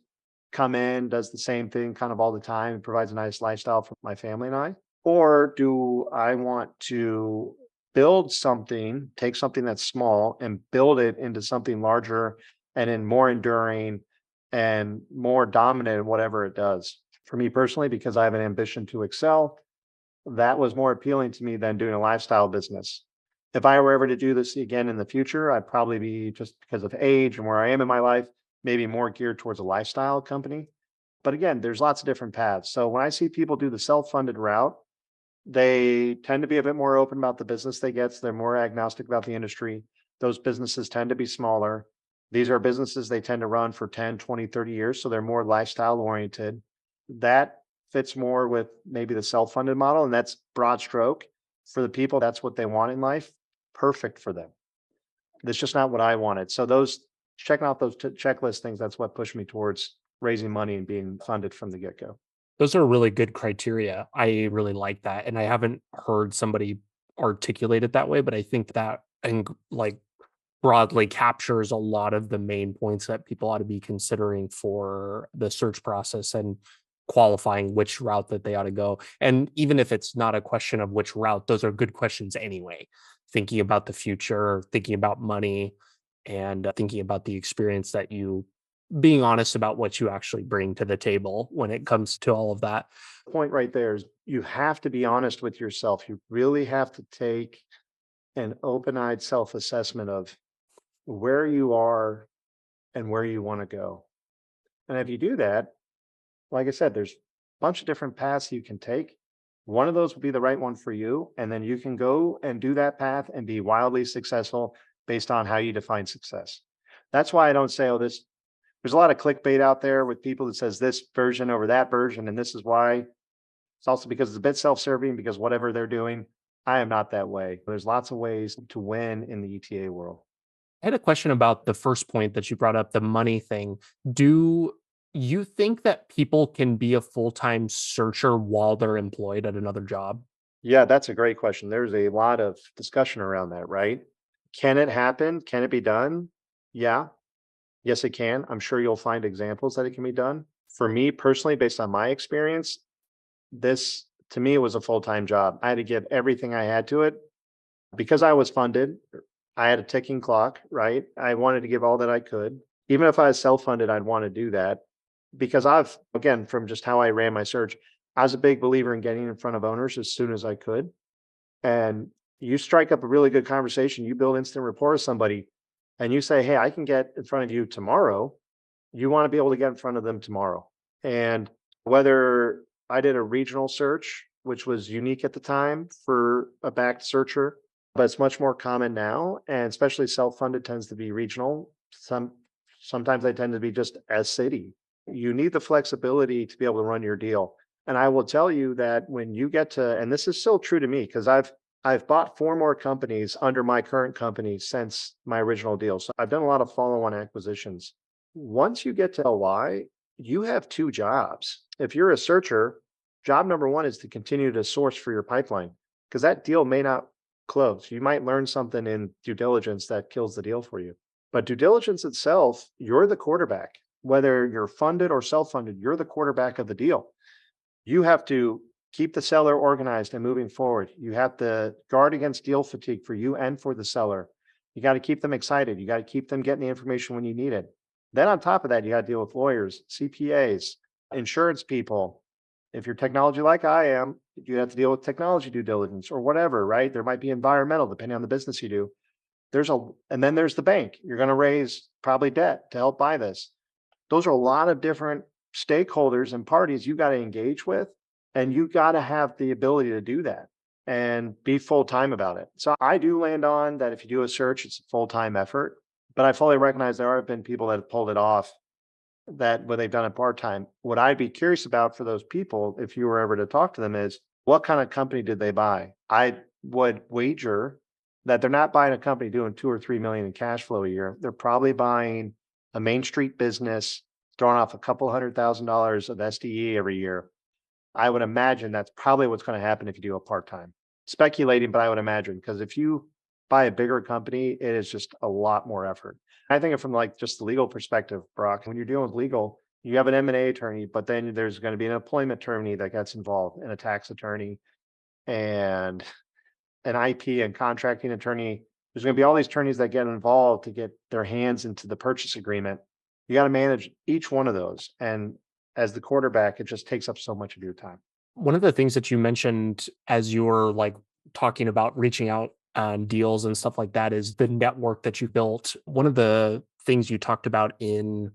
Speaker 2: come in, does the same thing kind of all the time and provides a nice lifestyle for my family and I? Or do I want to build something, take something that's small and build it into something larger and in more enduring and more dominant in whatever it does? For me personally, because I have an ambition to excel, that was more appealing to me than doing a lifestyle business. If I were ever to do this again in the future, I'd probably be, just because of age and where I am in my life, maybe more geared towards a lifestyle company. But again, there's lots of different paths. So when I see people do the self-funded route, they tend to be a bit more open about the business they get. So they're more agnostic about the industry. Those businesses tend to be smaller. These are businesses they tend to run for 10, 20, 30 years. So they're more lifestyle oriented. That fits more with maybe the self-funded model. And that's broad stroke for the people. That's what they want in life. Perfect for them. That's just not what I wanted. So those checking off those checklist things, that's what pushed me towards raising money and being funded from the get-go.
Speaker 1: Those are really good criteria. I really like that, and I haven't heard somebody articulate it that way, but I think that and like broadly captures a lot of the main points that people ought to be considering for the search process and qualifying which route that they ought to go. And even if it's not a question of which route, those are good questions anyway. Thinking about the future, thinking about money, and thinking about the experience that you being honest about what you actually bring to the table when it comes to all of that.
Speaker 2: Point right there is you have to be honest with yourself. You really have to take an open-eyed self-assessment of where you are and where you want to go. And if you do that, like I said, there's a bunch of different paths you can take. One of those will be the right one for you. And then you can go and do that path and be wildly successful based on how you define success. That's why I don't say, oh, there's a lot of clickbait out there with people that says this version over that version. And this is why. It's also because it's a bit self-serving, because whatever they're doing, I am not that way. There's lots of ways to win in the ETA world.
Speaker 1: I had a question about the first point that you brought up, the money thing. Do you think that people can be a full-time searcher while they're employed at another job?
Speaker 2: Yeah, that's a great question. There's a lot of discussion around that, right? Can it happen? Can it be done? Yeah. Yes, it can. I'm sure you'll find examples that it can be done. For me personally, based on my experience, this to me was a full-time job. I had to give everything I had to it because I was funded. I had a ticking clock, right? I wanted to give all that I could. Even if I was self-funded, I'd want to do that because again, from just how I ran my search, I was a big believer in getting in front of owners as soon as I could. And you strike up a really good conversation, you build instant rapport with somebody, and you say, hey, I can get in front of you tomorrow. You want to be able to get in front of them tomorrow. And whether I did a regional search, which was unique at the time for a backed searcher, but it's much more common now. And especially self-funded tends to be regional. Sometimes they tend to be just as city. You need the flexibility to be able to run your deal. And I will tell you that when you get to, and this is still true to me, because I've bought 4 more companies under my current company since my original deal. So I've done a lot of follow-on acquisitions. Once you get to LY, you have 2 jobs. If you're a searcher, job number 1 is to continue to source for your pipeline, because that deal may not close. You might learn something in due diligence that kills the deal for you. But due diligence itself, you're the quarterback. Whether you're funded or self-funded, you're the quarterback of the deal. You have to keep the seller organized and moving forward. You have to guard against deal fatigue for you and for the seller. You got to keep them excited. You got to keep them getting the information when you need it. Then on top of that, you got to deal with lawyers, CPAs, insurance people, If you're technology like I am, you have to deal with technology due diligence or whatever, right? There might be environmental, depending on the business you do. And then there's the bank. You're going to raise probably debt to help buy this. Those are a lot of different stakeholders and parties you got to engage with, and you got to have the ability to do that and be full time about it. So I do land on that if you do a search, it's a full time effort, but I fully recognize there have been people that have pulled it off that when they've done it part time. What I'd be curious about for those people, if you were ever to talk to them, is what kind of company did they buy? I would wager that they're not buying a company doing 2 or 3 million in cash flow a year. They're probably buying a Main Street business, throwing off a couple $100,000 of SDE every year. I would imagine that's probably what's going to happen if you do a part time. Speculating, but I would imagine, because if you buy a bigger company, it is just a lot more effort. I think from like just the legal perspective, Brock, when you're dealing with legal, you have an M&A attorney, but then there's going to be an employment attorney that gets involved, and a tax attorney, and an IP and contracting attorney. There's going to be all these attorneys that get involved to get their hands into the purchase agreement. You got to manage each one of those. And as the quarterback, it just takes up so much of your time.
Speaker 1: One of the things that you mentioned as you were like talking about reaching out on deals and stuff like that is the network that you built. One of the things you talked about in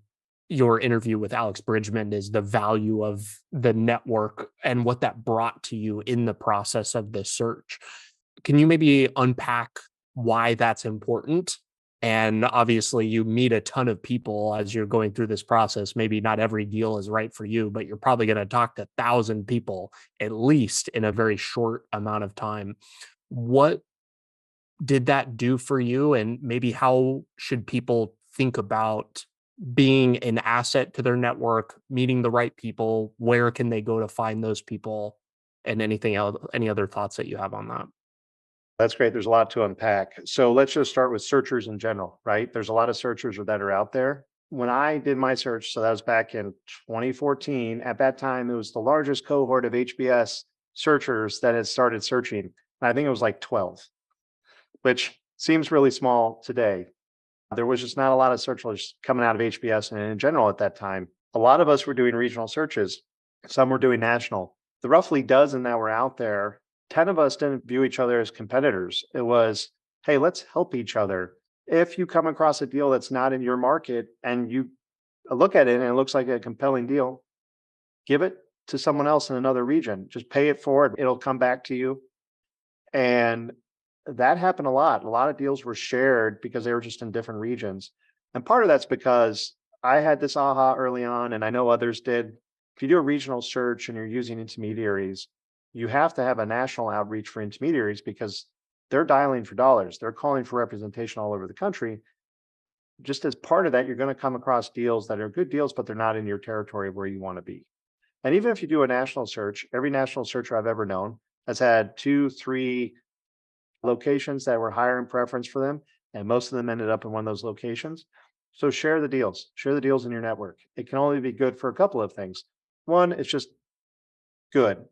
Speaker 1: your interview with Alex Bridgman is the value of the network and what that brought to you in the process of the search. Can you maybe unpack why that's important? And obviously, you meet a ton of people as you're going through this process. Maybe not every deal is right for you, but you're probably going to talk to 1,000 people at least in a very short amount of time. What did that do for you? And maybe how should people think about being an asset to their network, meeting the right people? Where can they go to find those people? And anything else, any other thoughts that you have on that?
Speaker 2: That's great. There's a lot to unpack. So let's just start with searchers in general, right? There's a lot of searchers that are out there. When I did my search, so that was back in 2014, at that time, it was the largest cohort of HBS searchers that had started searching. I think it was like 12, which seems really small today. There was just not a lot of searchers coming out of HBS. And in general, at that time, a lot of us were doing regional searches. Some were doing national. The roughly dozen that were out there, 10 of us didn't view each other as competitors. It was, hey, let's help each other. If you come across a deal that's not in your market and you look at it and it looks like a compelling deal, give it to someone else in another region. Just pay it forward. It'll come back to you. And that happened a lot. A lot of deals were shared because they were just in different regions. And part of that's because I had this aha early on, and I know others did. If you do a regional search and you're using intermediaries, you have to have a national outreach for intermediaries because they're dialing for dollars. They're calling for representation all over the country. Just as part of that, you're going to come across deals that are good deals, but they're not in your territory where you want to be. And even if you do a national search, every national searcher I've ever known has had 2, 3 locations that were higher in preference for them, and most of them ended up in one of those locations. So share the deals in your network. It can only be good for a couple of things. One, it's just good.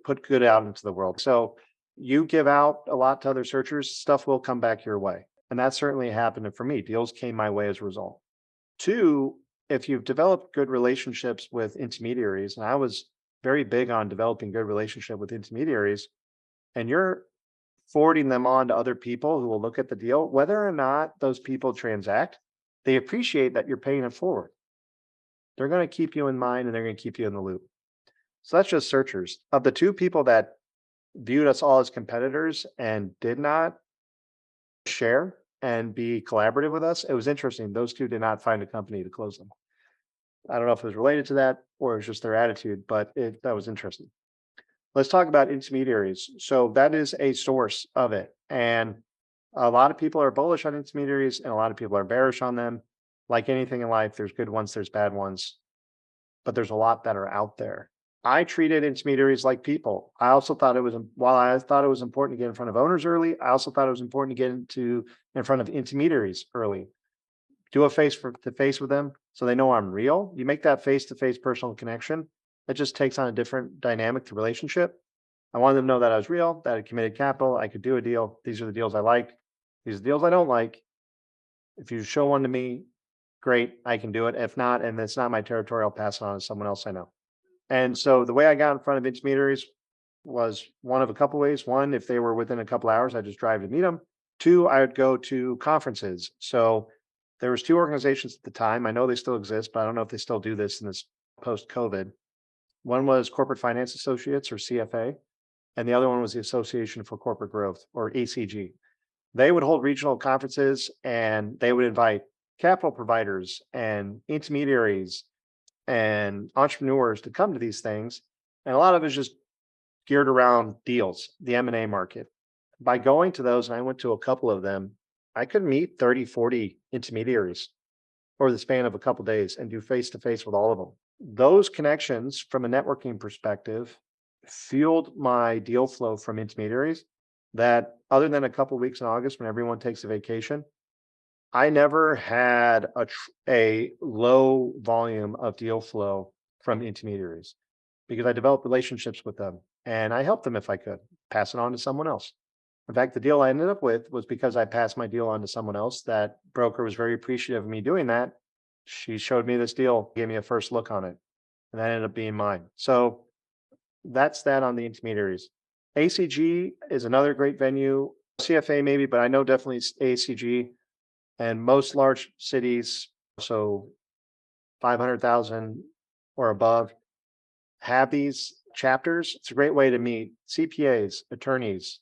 Speaker 2: Put good out into the world. So you give out a lot to other searchers, stuff will come back your way. And that certainly happened for me. Deals came my way as a result. Two, if you've developed good relationships with intermediaries, and I was very big on developing good relationship with intermediaries, and you're forwarding them on to other people who will look at the deal, whether or not those people transact, they appreciate that you're paying it forward. They're going to keep you in mind and they're going to keep you in the loop. So that's just searchers. Of the 2 people that viewed us all as competitors and did not share and be collaborative with us, it was interesting. Those 2 did not find a company to close them. I don't know if it was related to that or it was just their attitude, but that was interesting. Let's talk about intermediaries. So that is a source of it. And a lot of people are bullish on intermediaries and a lot of people are bearish on them. Like anything in life, there's good ones, there's bad ones, but there's a lot that are out there. I treated intermediaries like people. I also thought while I thought it was important to get in front of owners early, I also thought it was important to get in front of intermediaries early. Do a face-to-face with them so they know I'm real. You make that face-to-face personal connection. It just takes on a different dynamic to relationship. I wanted them to know that I was real, that I committed capital, I could do a deal. These are the deals I like. These are the deals I don't like. If you show one to me, great, I can do it. If not, and it's not my territory, I'll pass it on to someone else I know. And so the way I got in front of intermediaries was one of a couple ways. One, if they were within a couple hours, I just drive to meet them. Two, I would go to conferences. So there was two organizations at the time. I know they still exist, but I don't know if they still do this in this post-COVID. One was Corporate Finance Associates, or CFA, and the other one was the Association for Corporate Growth, or ACG. They would hold regional conferences and they would invite capital providers and intermediaries and entrepreneurs to come to these things. And a lot of it is just geared around deals, the M&A market. By going to those, and I went to a couple of them, I could meet 30, 40 intermediaries over the span of a couple of days and do face to face with all of them. Those connections from a networking perspective fueled my deal flow from intermediaries that, other than a couple of weeks in August when everyone takes a vacation, I never had a low volume of deal flow from intermediaries because I developed relationships with them and I helped them if I could pass it on to someone else. In fact, the deal I ended up with was because I passed my deal on to someone else. That broker was very appreciative of me doing that. She showed me this deal, gave me a first look on it, and that ended up being mine. So that's that on the intermediaries. ACG is another great venue. CFA maybe, but I know definitely it's ACG. And most large cities, so 500,000 or above, have these chapters. It's a great way to meet CPAs, attorneys,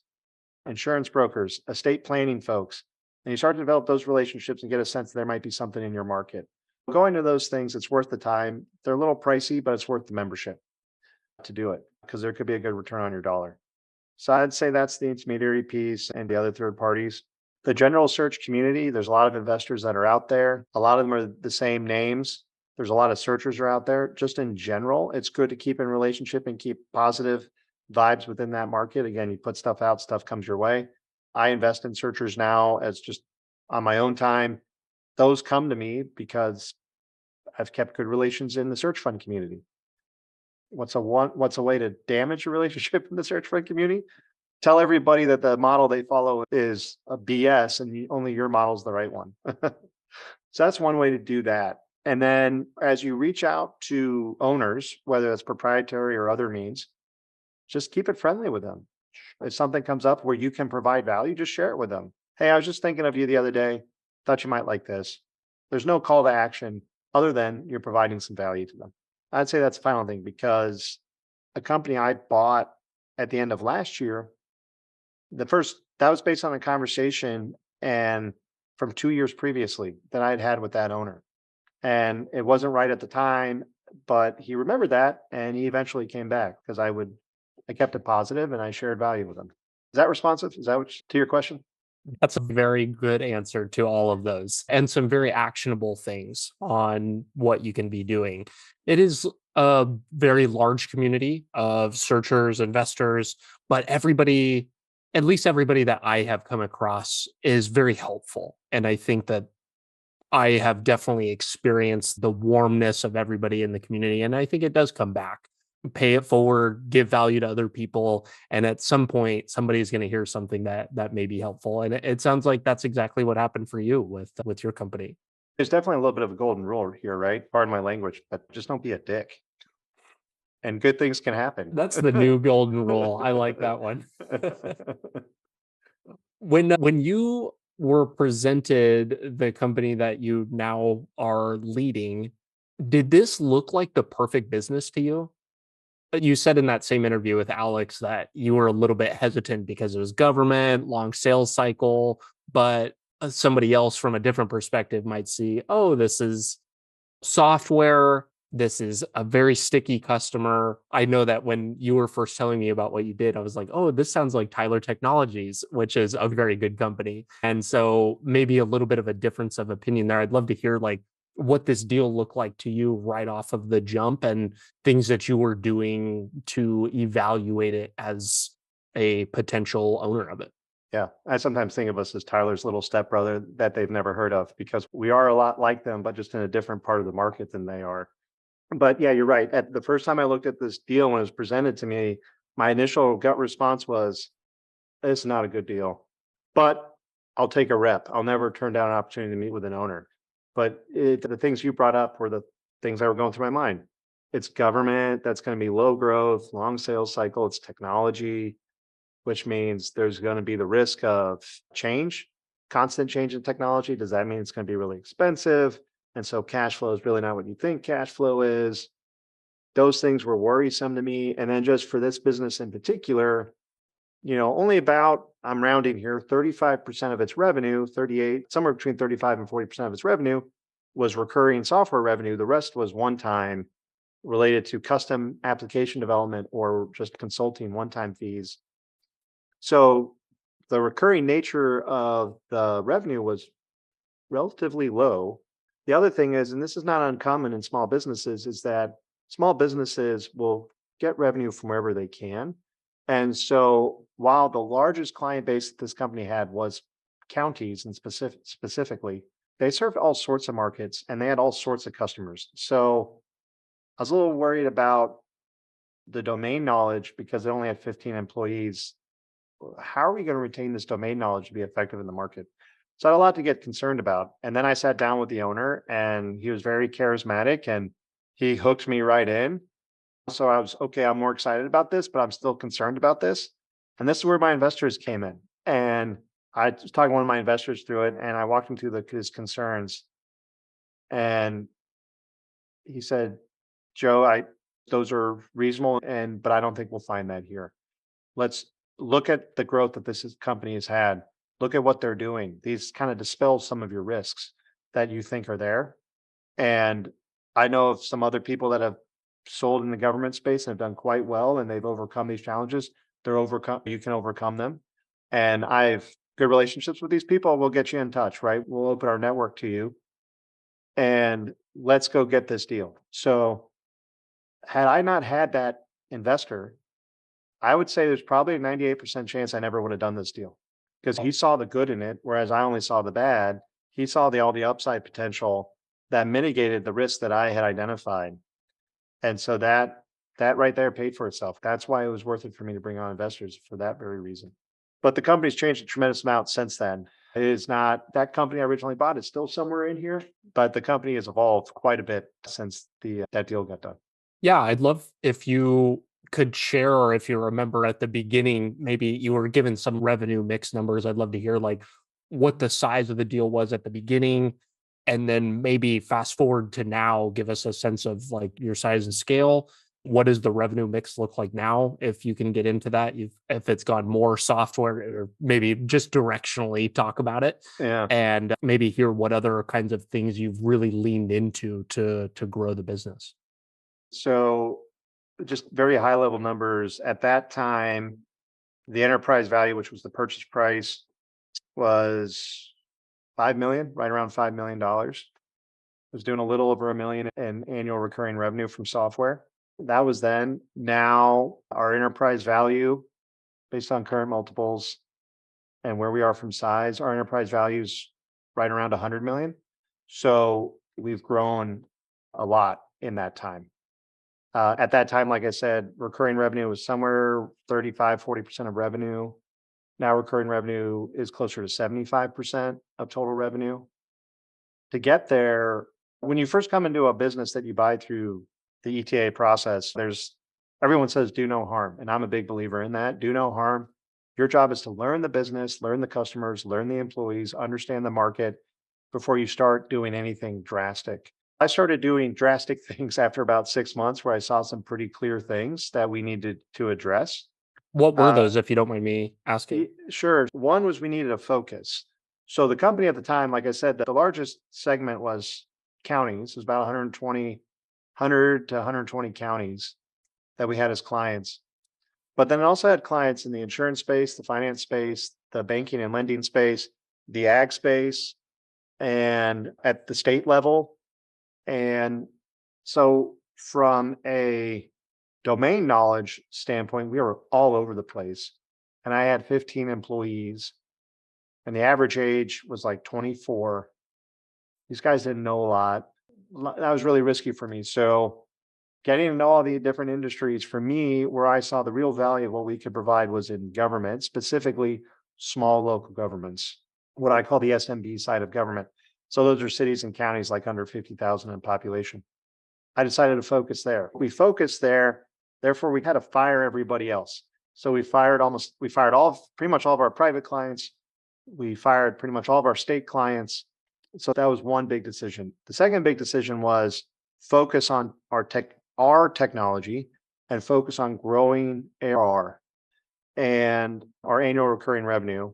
Speaker 2: insurance brokers, estate planning folks. And you start to develop those relationships and get a sense that there might be something in your market. Going to those things, it's worth the time. They're a little pricey, but it's worth the membership to do it because there could be a good return on your dollar. So I'd say that's the intermediary piece and the other third parties. The general search community, there's a lot of investors that are out there. A lot of them are the same names. There's a lot of searchers are out there. Just in general, it's good to keep in relationship and keep positive vibes within that market. Again, you put stuff out, stuff comes your way. I invest in searchers now as just on my own time. Those come to me because I've kept good relations in the search fund community. What's a way to damage a relationship in the search fund community? Tell everybody that the model they follow is a BS and only your model is the right one. So that's one way to do that. And then as you reach out to owners, whether it's proprietary or other means, just keep it friendly with them. If something comes up where you can provide value, just share it with them. Hey, I was just thinking of you the other day. Thought you might like this. There's no call to action other than you're providing some value to them. I'd say that's the final thing because a company I bought at the end of last year, that was based on a conversation and from 2 years previously that I'd had with that owner. And it wasn't right at the time, but he remembered that and he eventually came back because I kept it positive and I shared value with him. Is that responsive? Is that to your question?
Speaker 1: That's a very good answer to all of those and some very actionable things on what you can be doing. It is a very large community of searchers, investors, but everybody, at least everybody that I have come across, is very helpful. And I think that I have definitely experienced the warmness of everybody in the community. And I think it does come back. Pay it forward, give value to other people. And at some point, somebody's going to hear something that may be helpful. And it sounds like that's exactly what happened for you with your company.
Speaker 2: There's definitely a little bit of a golden rule here, right? Pardon my language, but just don't be a dick and good things can happen.
Speaker 1: That's the new golden rule. I like that one. When you were presented the company that you now are leading, did this look like the perfect business to you? You said in that same interview with Alex that you were a little bit hesitant because it was government, long sales cycle, but somebody else from a different perspective might see, oh, this is software. This is a very sticky customer. I know that when you were first telling me about what you did, I was like, oh, this sounds like Tyler Technologies, which is a very good company. And so maybe a little bit of a difference of opinion there. I'd love to hear like what this deal looked like to you right off of the jump and things that you were doing to evaluate it as a potential owner of it.
Speaker 2: Yeah, I sometimes think of us as Tyler's little stepbrother that they've never heard of because we are a lot like them, but just in a different part of the market than they are. But yeah, you're right. At the first time I looked at this deal when it was presented to me, my initial gut response was, "It's not a good deal," but I'll take a rep. I'll never turn down an opportunity to meet with an owner. But the things you brought up were the things that were going through my mind. It's government, that's going to be low growth, long sales cycle. It's technology, which means there's going to be the risk of change, constant change in technology. Does that mean it's going to be really expensive? And so cash flow is really not what you think cash flow is. Those things were worrisome to me. And then just for this business in particular, only about, I'm rounding here, 35% of its revenue, 38, somewhere between 35 and 40% of its revenue was recurring software revenue. The rest was one time related to custom application development or just consulting one-time fees. So the recurring nature of the revenue was relatively low. The other thing is, and this is not uncommon in small businesses, is that small businesses will get revenue from wherever they can. And so while the largest client base that this company had was counties and specifically, they served all sorts of markets and they had all sorts of customers. So I was a little worried about the domain knowledge because they only had 15 employees. How are we going to retain this domain knowledge to be effective in the market? So I had a lot to get concerned about. And then I sat down with the owner and he was very charismatic and he hooked me right in. So I was, okay, I'm more excited about this, but I'm still concerned about this. And this is where my investors came in. And I was talking to one of my investors through it and I walked him through his concerns. And he said, Joe, those are reasonable, but I don't think we'll find that here. Let's look at the growth that company has had. Look at what they're doing. These kind of dispel some of your risks that you think are there. And I know of some other people that have sold in the government space and have done quite well, and they've overcome these challenges. You can overcome them. And I've good relationships with these people. We'll get you in touch, right? We'll open our network to you and let's go get this deal. So had I not had that investor, I would say there's probably a 98% chance I never would have done this deal because he saw the good in it, whereas I only saw the bad. He saw all the upside potential that mitigated the risk that I had identified. And so that right there paid for itself. That's why it was worth it for me to bring on investors for that very reason. But the company's changed a tremendous amount since then. It is not that company I originally bought. It's still somewhere in here, but the company has evolved quite a bit since that deal got done.
Speaker 1: Yeah, I'd love if you could share, or if you remember at the beginning, maybe you were given some revenue mix numbers. I'd love to hear like what the size of the deal was at the beginning, and then maybe fast forward to now, give us a sense of like your size and scale. What does the revenue mix look like now? If you can get into that, if it's gone more software, or maybe just directionally talk about it,
Speaker 2: Yeah.
Speaker 1: and maybe hear what other kinds of things you've really leaned into to grow the business.
Speaker 2: So just very high level numbers. At that time, the enterprise value, which was the purchase price, was 5 million, right around $5 million. It was doing a little over $1 million in annual recurring revenue from software. That was then. Now our enterprise value, based on current multiples and where we are from size, our enterprise value is right around 100 million. So we've grown a lot in that time. At that time, like I said, recurring revenue was somewhere 35-40% of revenue. Now recurring revenue is closer to 75% of total revenue. To get there, when you first come into a business that you buy through the ETA process, everyone says do no harm. And I'm a big believer in that. Do no harm. Your job is to learn the business, learn the customers, learn the employees, understand the market before you start doing anything drastic. I started doing drastic things after about 6 months where I saw some pretty clear things that we needed to address.
Speaker 1: What were those, if you don't mind me asking?
Speaker 2: Sure. One was we needed a focus. So the company at the time, like I said, the largest segment was counties. It was about 100 to 120 counties that we had as clients. But then it also had clients in the insurance space, the finance space, the banking and lending space, the ag space, and at the state level. And so from a domain knowledge standpoint, we were all over the place. And I had 15 employees, and the average age was like 24. These guys didn't know a lot. That was really risky for me. So getting to know all the different industries, for me, where I saw the real value of what we could provide was in government, specifically small local governments, what I call the SMB side of government. So those are cities and counties like under 50,000 in population. I decided to focus there. We focused there, therefore we had to fire everybody else. So we fired pretty much all of our private clients. We fired pretty much all of our state clients. So that was one big decision. The second big decision was focus on our technology and focus on growing ARR and our annual recurring revenue.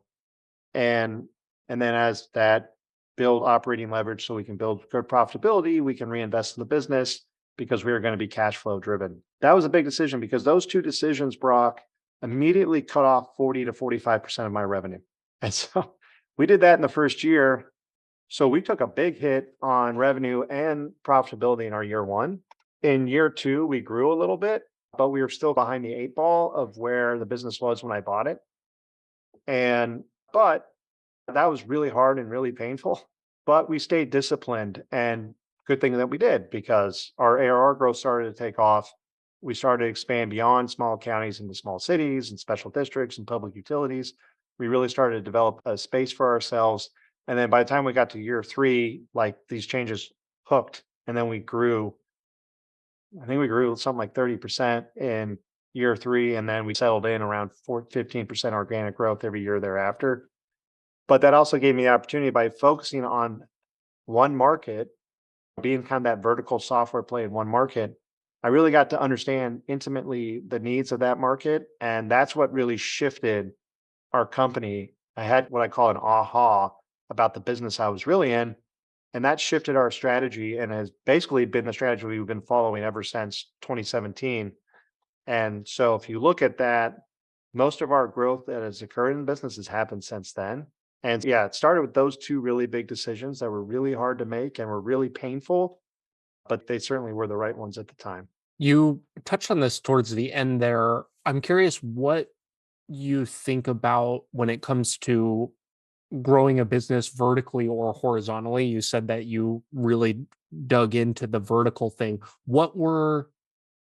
Speaker 2: And then as that, build operating leverage so we can build good profitability, we can reinvest in the business because we are going to be cash flow driven. That was a big decision because those two decisions, Brock, immediately cut off 40 to 45% of my revenue. And so we did that in the first year. So we took a big hit on revenue and profitability in our year one. In year two, we grew a little bit, but we were still behind the eight ball of where the business was when I bought it. But that was really hard and really painful, but we stayed disciplined, and good thing that we did because our ARR growth started to take off. We started to expand beyond small counties into small cities and special districts and public utilities. We really started to develop a space for ourselves. And then by the time we got to year three, like these changes hooked, and then we grew. I think we grew something like 30% in year three, and then we settled in around 15% organic growth every year thereafter. But that also gave me the opportunity by focusing on one market, being kind of that vertical software play in one market. I really got to understand intimately the needs of that market. And that's what really shifted our company. I had what I call an aha about the business I was really in. And that shifted our strategy and has basically been the strategy we've been following ever since 2017. And so if you look at that, most of our growth that has occurred in business has happened since then. And yeah, it started with those two really big decisions that were really hard to make and were really painful, but they certainly were the right ones at the time.
Speaker 1: You touched on this towards the end there. I'm curious what you think about when it comes to growing a business vertically or horizontally. You said that you really dug into the vertical thing. What were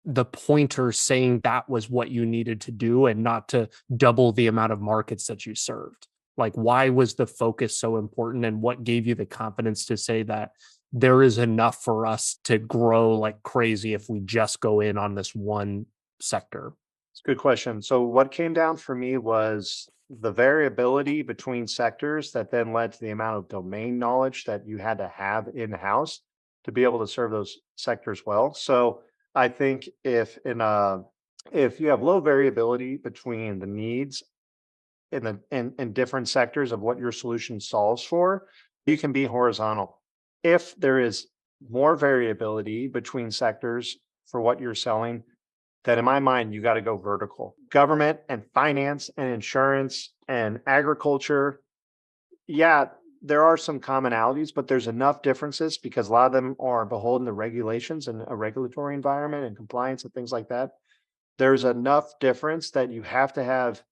Speaker 1: the pointers saying that was what you needed to do and not to double the amount of markets that you served? Like, why was the focus so important, and what gave you the confidence to say that there is enough for us to grow like crazy if we just go in on this one sector?
Speaker 2: It's a good question. So what came down for me was the variability between sectors that then led to the amount of domain knowledge that you had to have in-house to be able to serve those sectors well. So I think if you have low variability between the needs in different sectors of what your solution solves for, you can be horizontal. If there is more variability between sectors for what you're selling, then in my mind, you got to go vertical. Government and finance and insurance and agriculture, yeah, there are some commonalities, but there's enough differences because a lot of them are beholden to regulations and a regulatory environment and compliance and things like that. There's enough difference that you have to have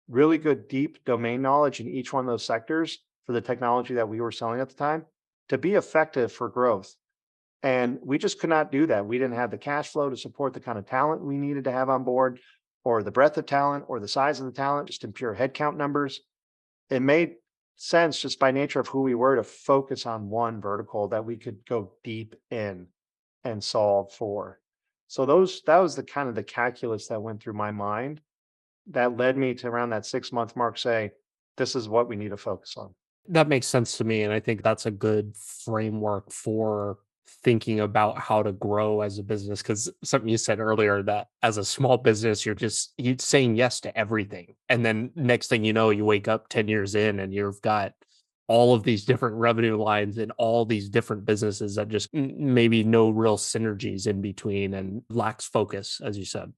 Speaker 2: really good, deep domain knowledge in each one of those sectors for the technology that we were selling at the time to be effective for growth. And we just could not do that. We didn't have the cash flow to support the kind of talent we needed to have on board, or the breadth of talent, or the size of the talent, just in pure headcount numbers. It made sense just by nature of who we were to focus on one vertical that we could go deep in and solve for. So that was the kind of the calculus that went through my mind that led me to around that 6-month mark say, this is what we need to focus on.
Speaker 1: That makes sense to me. And I think that's a good framework for thinking about how to grow as a business. Cause something you said earlier that as a small business, you're saying yes to everything. And then next thing you know, you wake up 10 years in and you've got all of these different revenue lines and all these different businesses that just maybe no real synergies in between and lacks focus, as you said.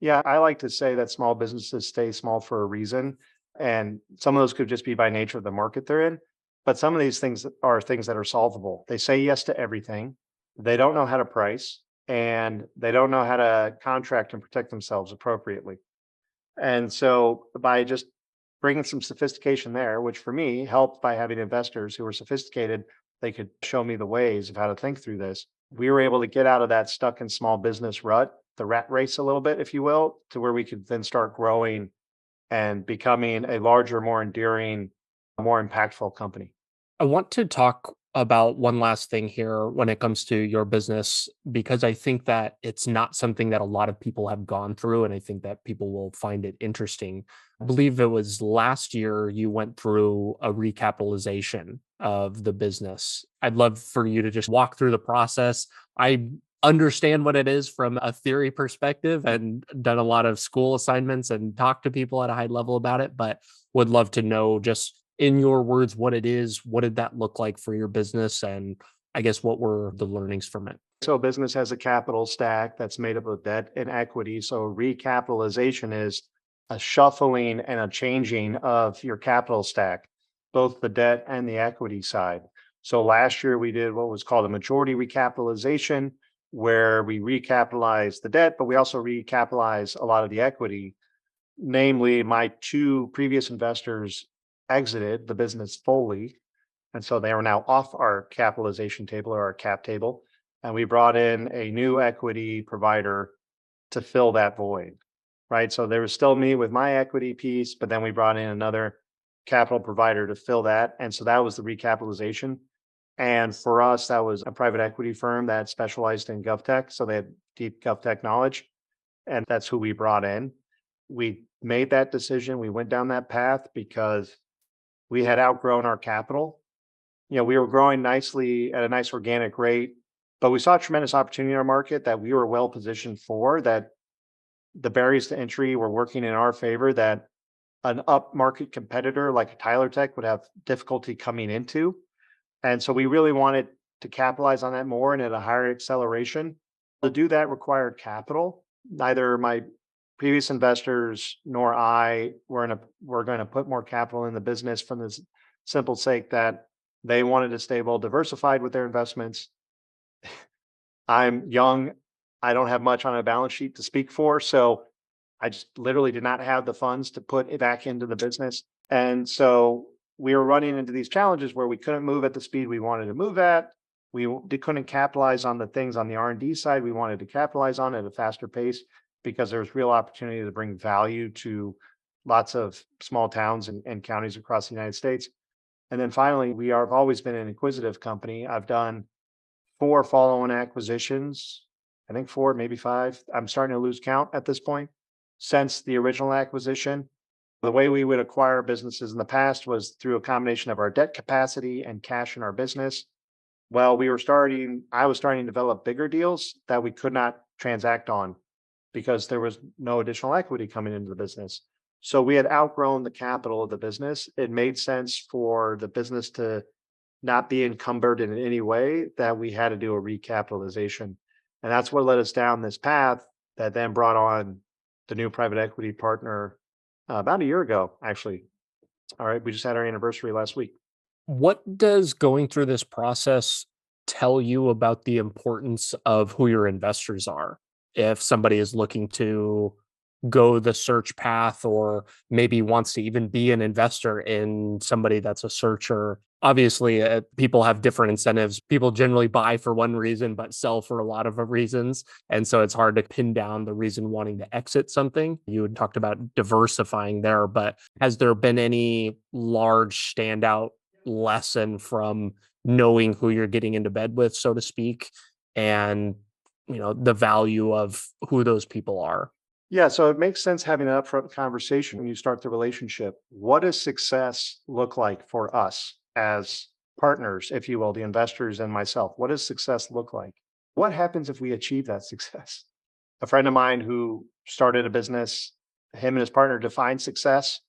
Speaker 2: Yeah, I like to say that small businesses stay small for a reason. And some of those could just be by nature of the market they're in. But some of these things are things that are solvable. They say yes to everything. They don't know how to price, and they don't know how to contract and protect themselves appropriately. And so by just bringing some sophistication there, which for me helped by having investors who were sophisticated, they could show me the ways of how to think through this. We were able to get out of that stuck in small business rut, the rat race a little bit, if you will, to where we could then start growing and becoming a larger, more enduring, more impactful company.
Speaker 1: I want to talk about one last thing here when it comes to your business, because I think that it's not something that a lot of people have gone through. And I think that people will find it interesting. I believe it was last year you went through a recapitalization of the business. I'd love for you to just walk through the process. I understand what it is from a theory perspective and done a lot of school assignments and talked to people at a high level about it, but would love to know just in your words what it is. What did that look like for your business? And I guess what were the learnings from it?
Speaker 2: So business has a capital stack that's made up of debt and equity. So recapitalization is a shuffling and a changing of your capital stack, both the debt and the equity side. So last year we did what was called a majority recapitalization, where we recapitalized the debt, but we also recapitalized a lot of the equity. Namely, my two previous investors exited the business fully. And so they are now off our capitalization table or our cap table. And we brought in a new equity provider to fill that void, right? So there was still me with my equity piece, but then we brought in another capital provider to fill that. And so that was the recapitalization. And for us, that was a private equity firm that specialized in GovTech. So they had deep GovTech knowledge. And that's who we brought in. We made that decision. We went down that path because we had outgrown our capital. We were growing nicely at a nice organic rate, but we saw a tremendous opportunity in our market that we were well positioned for, that the barriers to entry were working in our favor, that an upmarket competitor like a Tyler Tech would have difficulty coming into. And so we really wanted to capitalize on that more and at a higher acceleration. To do that required capital. Neither my previous investors nor I were going to put more capital in the business from the simple sake that they wanted to stay well diversified with their investments. I'm young. I don't have much on a balance sheet to speak for. So I just literally did not have the funds to put it back into the business. And so we were running into these challenges where we couldn't move at the speed we wanted to move at. Couldn't capitalize on the things on the R&D side we wanted to capitalize on at a faster pace, because there was real opportunity to bring value to lots of small towns and counties across the United States. And then finally, have always been an inquisitive company. I've done 4 follow-on acquisitions, I think 4, maybe 5. I'm starting to lose count at this point since the original acquisition. The way we would acquire businesses in the past was through a combination of our debt capacity and cash in our business. Well, I was starting to develop bigger deals that we could not transact on because there was no additional equity coming into the business. So we had outgrown the capital of the business. It made sense for the business to not be encumbered in any way, that we had to do a recapitalization. And that's what led us down this path that then brought on the new private equity partner about a year ago, actually. All right. We just had our anniversary last week.
Speaker 1: What does going through this process tell you about the importance of who your investors are? If somebody is looking to go the search path or maybe wants to even be an investor in somebody that's a searcher. Obviously, people have different incentives. People generally buy for one reason, but sell for a lot of reasons. And so it's hard to pin down the reason wanting to exit something. You had talked about diversifying there, but has there been any large standout lesson from knowing who you're getting into bed with, so to speak, and the value of who those people are?
Speaker 2: Yeah, so it makes sense having an upfront conversation when you start the relationship. What does success look like for us as partners, if you will, the investors and myself? What does success look like? What happens if we achieve that success? A friend of mine who started a business, him and his partner defined success.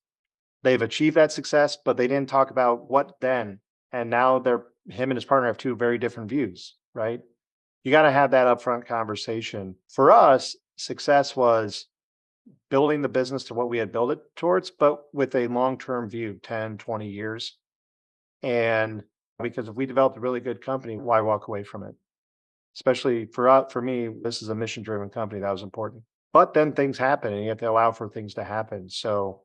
Speaker 2: They've achieved that success, but they didn't talk about what then. And now him and his partner have 2 very different views, right? You got to have that upfront conversation. For us, success was building the business to what we had built it towards, but with a long-term view, 10, 20 years. And because if we developed a really good company, why walk away from it? Especially for me, this is a mission-driven company. That was important. But then things happen and you have to allow for things to happen. So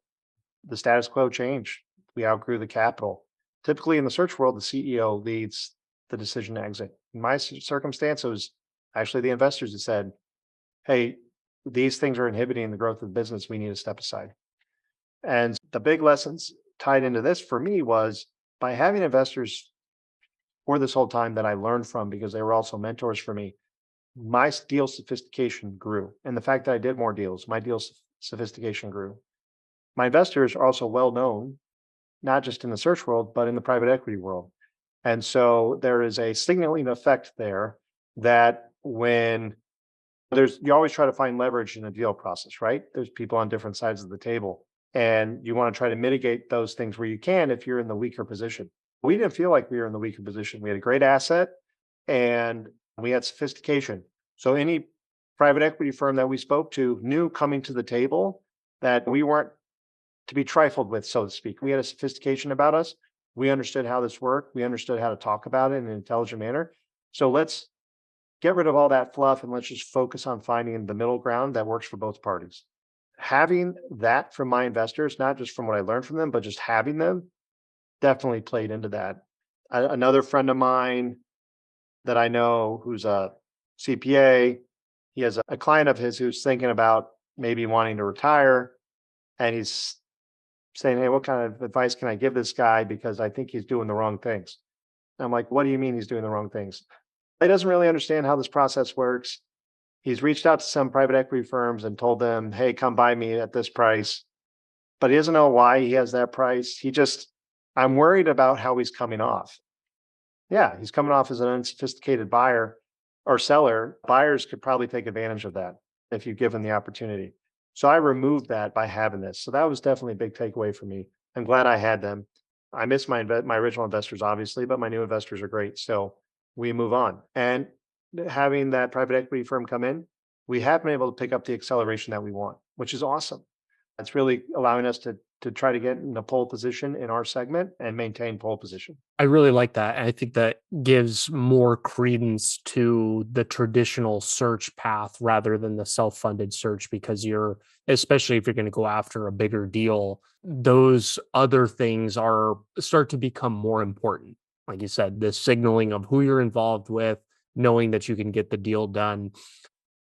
Speaker 2: the status quo changed. We outgrew the capital. Typically in the search world, the CEO leads the decision to exit. In my circumstance, it was actually the investors that said, hey, these things are inhibiting the growth of the business. We need to step aside. And the big lessons tied into this for me was by having investors for this whole time that I learned from because they were also mentors for me, my deal sophistication grew. And the fact that I did more deals, my deal sophistication grew. My investors are also well known, not just in the search world, but in the private equity world. And so there is a signaling effect there that when you always try to find leverage in a deal process, right? There's people on different sides of the table, and you want to try to mitigate those things where you can if you're in the weaker position. We didn't feel like we were in the weaker position. We had a great asset and we had sophistication. So any private equity firm that we spoke to knew coming to the table that we weren't to be trifled with, so to speak. We had a sophistication about us. We understood how this worked. We understood how to talk about it in an intelligent manner. So let's get rid of all that fluff and let's just focus on finding the middle ground that works for both parties. Having that from my investors, not just from what I learned from them, but just having them definitely played into that. Another friend of mine that I know who's a CPA, he has a client of his who's thinking about maybe wanting to retire. And he's saying, hey, what kind of advice can I give this guy? Because I think he's doing the wrong things. And I'm like, what do you mean he's doing the wrong things? He doesn't really understand how this process works. He's reached out to some private equity firms and told them, hey, come buy me at this price. But he doesn't know why he has that price. I'm worried about how he's coming off. Yeah, he's coming off as an unsophisticated buyer or seller. Buyers could probably take advantage of that if you give them the opportunity. So I removed that by having this. So that was definitely a big takeaway for me. I'm glad I had them. I miss my original investors, obviously, but my new investors are great. So we move on. And having that private equity firm come in, we have been able to pick up the acceleration that we want, which is awesome. It's really allowing us to try to get in a pole position in our segment and maintain pole position.
Speaker 1: I really like that. And I think that gives more credence to the traditional search path rather than the self-funded search, because especially if you're going to go after a bigger deal, those other things start to become more important. Like you said, the signaling of who you're involved with, knowing that you can get the deal done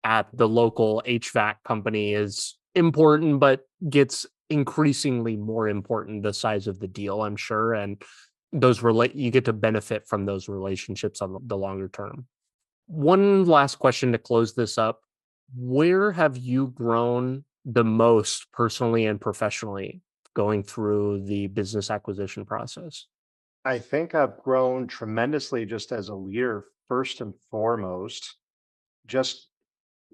Speaker 1: at the local HVAC company is important, but gets increasingly more important the size of the deal, I'm sure. And you get to benefit from those relationships on the longer term. One last question to close this up. Where have you grown the most personally and professionally going through the business acquisition process?
Speaker 2: I think I've grown tremendously just as a leader, first and foremost, just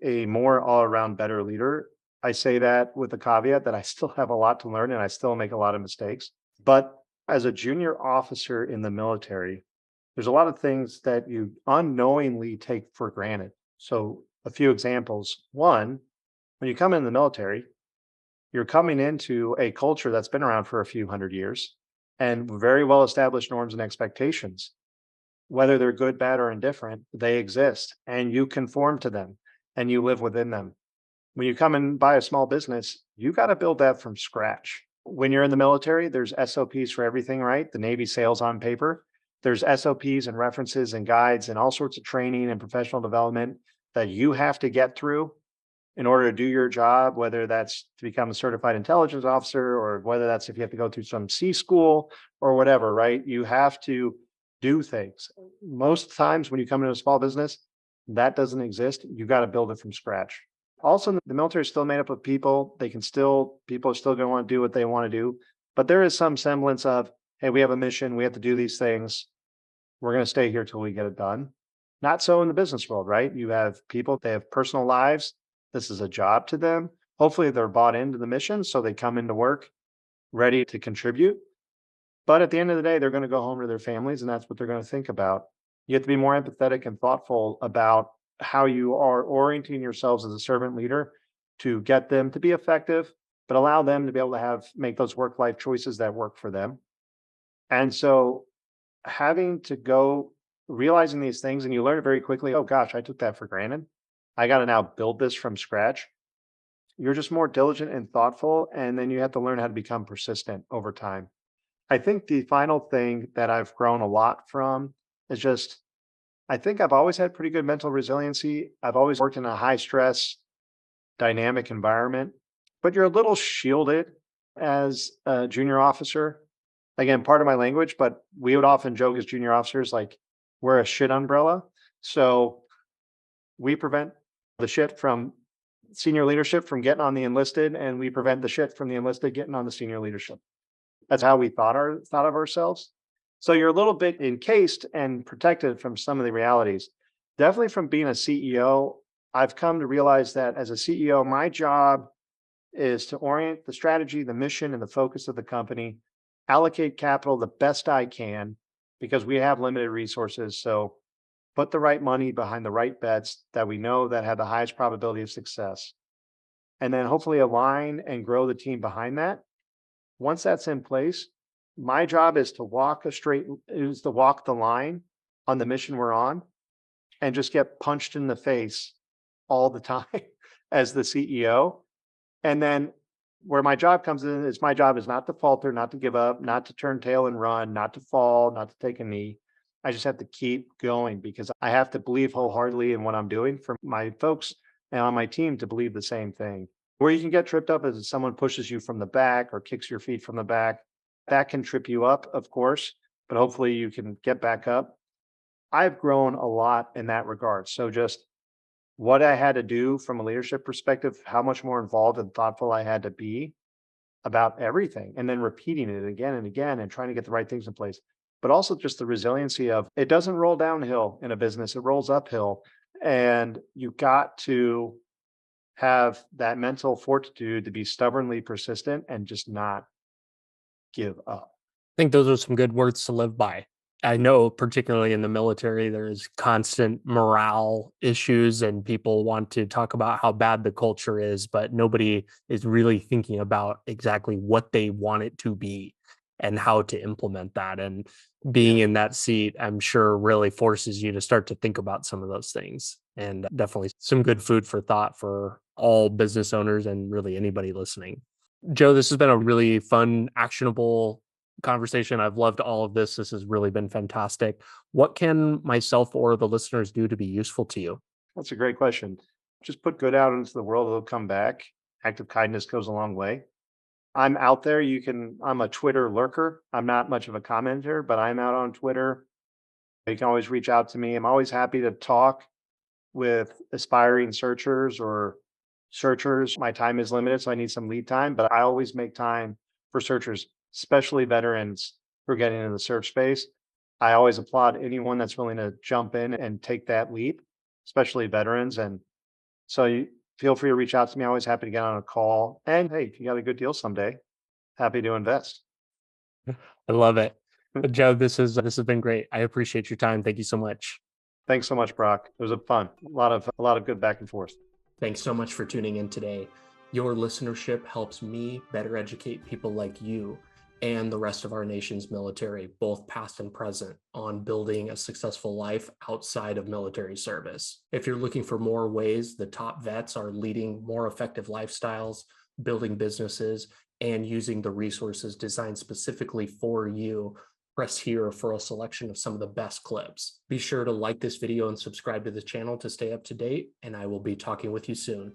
Speaker 2: a more all around better leader. I say that with the caveat that I still have a lot to learn and I still make a lot of mistakes. But as a junior officer in the military, there's a lot of things that you unknowingly take for granted. So, a few examples. One, when you come in the military, you're coming into a culture that's been around for a few hundred years and very well established norms and expectations. Whether they're good, bad, or indifferent, they exist and you conform to them and you live within them. When you come and buy a small business, you got to build that from scratch. When you're in the military, there's SOPs for everything, right? The Navy sails on paper. There's SOPs and references and guides and all sorts of training and professional development that you have to get through in order to do your job, whether that's to become a certified intelligence officer or whether that's if you have to go through some C school or whatever, right? You have to do things. Most times when you come into a small business, that doesn't exist. You got to build it from scratch. Also, the military is still made up of people. People are still going to want to do what they want to do. But there is some semblance of, hey, we have a mission. We have to do these things. We're going to stay here till we get it done. Not so in the business world, right? You have people, they have personal lives. This is a job to them. Hopefully, they're bought into the mission. So they come into work ready to contribute. But at the end of the day, they're going to go home to their families, and that's what they're going to think about. You have to be more empathetic and thoughtful about how you are orienting yourselves as a servant leader to get them to be effective, but allow them to be able to make those work-life choices that work for them. And so having to go realizing these things, and you learn it very quickly. Oh gosh, I took that for granted. I got to now build this from scratch. You're just more diligent and thoughtful, and then you have to learn how to become persistent over time. I think the final thing that I've grown a lot from is just, I think I've always had pretty good mental resiliency. I've always worked in a high stress, dynamic environment, but you're a little shielded as a junior officer. Again, part of my language, but we would often joke as junior officers, like, we're a shit umbrella. So we prevent the shit from senior leadership from getting on the enlisted, and we prevent the shit from the enlisted getting on the senior leadership. That's how we thought of ourselves. So you're a little bit encased and protected from some of the realities. Definitely from being a CEO, I've come to realize that as a CEO, my job is to orient the strategy, the mission, and the focus of the company, allocate capital the best I can because we have limited resources. So put the right money behind the right bets that we know that have the highest probability of success. And then hopefully align and grow the team behind that. Once that's in place, my job is to walk the line on the mission we're on and just get punched in the face all the time as the CEO. And then where my job comes in is my job is not to falter, not to give up, not to turn tail and run, not to fall, not to take a knee. I just have to keep going because I have to believe wholeheartedly in what I'm doing for my folks and on my team to believe the same thing. Where you can get tripped up is if someone pushes you from the back or kicks your feet from the back. That can trip you up, of course, but hopefully you can get back up. I've grown a lot in that regard. So just what I had to do from a leadership perspective, how much more involved and thoughtful I had to be about everything, and then repeating it again and again and trying to get the right things in place. But also just the resiliency of it doesn't roll downhill in a business, it rolls uphill. And you got to have that mental fortitude to be stubbornly persistent and just not give up.
Speaker 1: I think those are some good words to live by. I know, particularly in the military, there's constant morale issues, and people want to talk about how bad the culture is, but nobody is really thinking about exactly what they want it to be and how to implement that. And being
Speaker 2: Yeah.
Speaker 1: in that seat, I'm sure, really forces you to start to think about some of those things. And definitely some good food for thought for all business owners and really anybody listening. Joe, this has been a really fun, actionable conversation. I've loved all of this. This has really been fantastic. What can myself or the listeners do to be useful to you?
Speaker 2: That's a great question. Just put good out into the world, it'll come back. Act of kindness goes a long way. I'm out there. I'm a Twitter lurker. I'm not much of a commenter, but I'm out on Twitter. You can always reach out to me. I'm always happy to talk with aspiring searchers or searchers. My time is limited, so I need some lead time, but I always make time for searchers, especially veterans who are getting into the search space. I always applaud anyone that's willing to jump in and take that leap, especially veterans. And so you feel free to reach out to me. I'm always happy to get on a call. And hey, if you got a good deal someday, happy to invest.
Speaker 1: I love it. Joe, this has been great. I appreciate your time. Thank you so much.
Speaker 2: Thanks so much, Brock. It was a fun, a lot of good back and forth.
Speaker 1: Thanks so much for tuning in today. Your listenership helps me better educate people like you and the rest of our nation's military, both past and present, on building a successful life outside of military service. If you're looking for more ways the top vets are leading more effective lifestyles, building businesses, and using the resources designed specifically for you, press here for a selection of some of the best clips. Be sure to like this video and subscribe to the channel to stay up to date, and I will be talking with you soon.